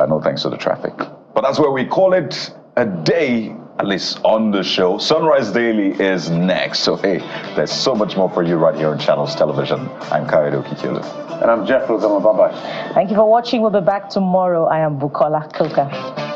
No thanks to the traffic. But that's where we call it a day, at least on the show. Sunrise Daily is next. So, hey, there's so much more for you right here on Channels Television. I'm Cardot. And I'm Jeff Bye-bye. Thank you for watching. We'll be back tomorrow. I am Bukola Koka.